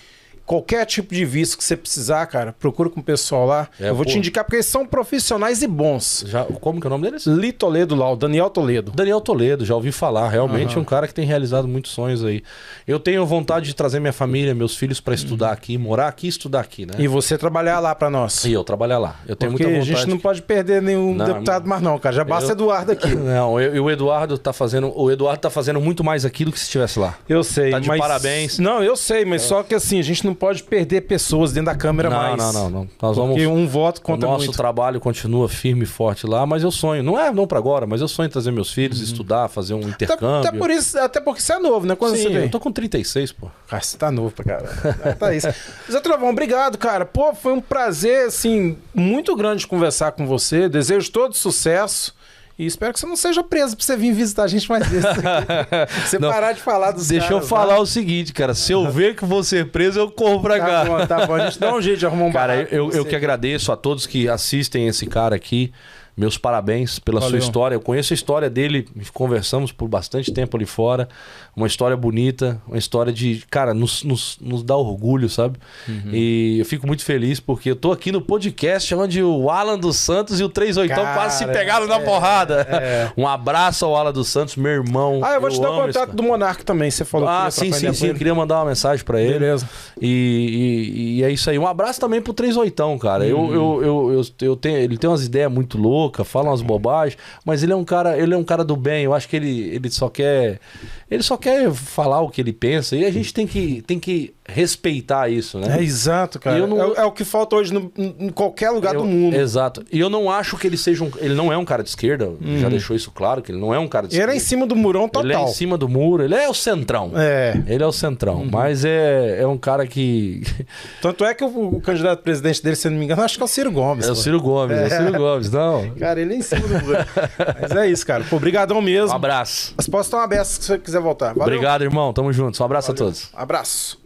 Qualquer tipo de visto que você precisar, cara, procura com o pessoal lá. Eu vou te indicar porque eles são profissionais e bons. Como que é o nome deles? Ali Toledo Law, Daniel Toledo. Daniel Toledo, já ouvi falar. Realmente é um cara que tem realizado muitos sonhos aí. Eu tenho vontade de trazer minha família, meus filhos pra estudar aqui, morar aqui e estudar aqui, né? E você trabalhar lá pra nós. E eu trabalhar lá. Eu tenho Porque muita vontade. a gente não pode perder nenhum deputado mais não, cara. Já basta Eduardo aqui. Não, o Eduardo tá fazendo muito mais aqui do que se estivesse lá. Eu sei, tá de parabéns. Não, eu sei, mas só que assim, a gente não pode perder pessoas dentro da Câmara mais. Não. Porque um voto conta muito. O nosso trabalho continua firme e forte lá, mas eu sonho. Não pra agora, mas eu sonho em trazer meus filhos, estudar, fazer um intercâmbio. Até porque você é novo, né? Quando Sim, você vem? eu tô com 36, pô. Cara, você tá novo pra caralho. Tá isso. Zé Trovão, obrigado, cara. Pô, foi um prazer, assim, muito grande conversar com você. Desejo todo sucesso. E espero que você não seja preso pra você vir visitar a gente mais vezes. Você parar de falar dos Deixa caras, eu falar o seguinte, cara. Se eu ver que vou ser preso, eu corro pra cá. Tá bom. A gente dá um jeito de arrumar um cara, eu que agradeço a todos que assistem esse cara aqui. Meus parabéns pela sua história. Eu conheço a história dele, conversamos por bastante tempo ali fora. Uma história bonita, uma história de... Cara, nos dá orgulho, sabe? E eu fico muito feliz porque eu tô aqui no podcast onde o Alan dos Santos e o 38 quase se pegaram na porrada. Um abraço ao Alan dos Santos, meu irmão. Eu vou te dar o contato do Monarca também, você falou que sim. Queria mandar uma mensagem pra ele. Beleza. E é isso aí. Um abraço também pro 38, cara. Eu tenho, ele tem umas ideias muito loucas, fala umas bobagens, mas ele é um cara do bem. Eu acho que ele só quer falar o que ele pensa e a gente tem que respeitar isso, né? É exato, cara. É o que falta hoje em qualquer lugar do mundo. Exato. E eu não acho que ele seja ele não é um cara de esquerda, já deixou isso claro, que ele não é um cara de esquerda. Ele é em cima do murão total. Ele é em cima do muro, ele é o centrão. Ele é o centrão, mas é um cara que... Tanto é que o candidato a presidente dele, se não me engano, acho que é o Ciro Gomes. É o Ciro Gomes, não. Cara, ele é em cima do muro. Mas é isso, cara. Pô, obrigadão mesmo. Um abraço. As portas estão abertas se você quiser voltar. Valeu. Obrigado, irmão. Tamo junto. Um abraço a todos. Abraço.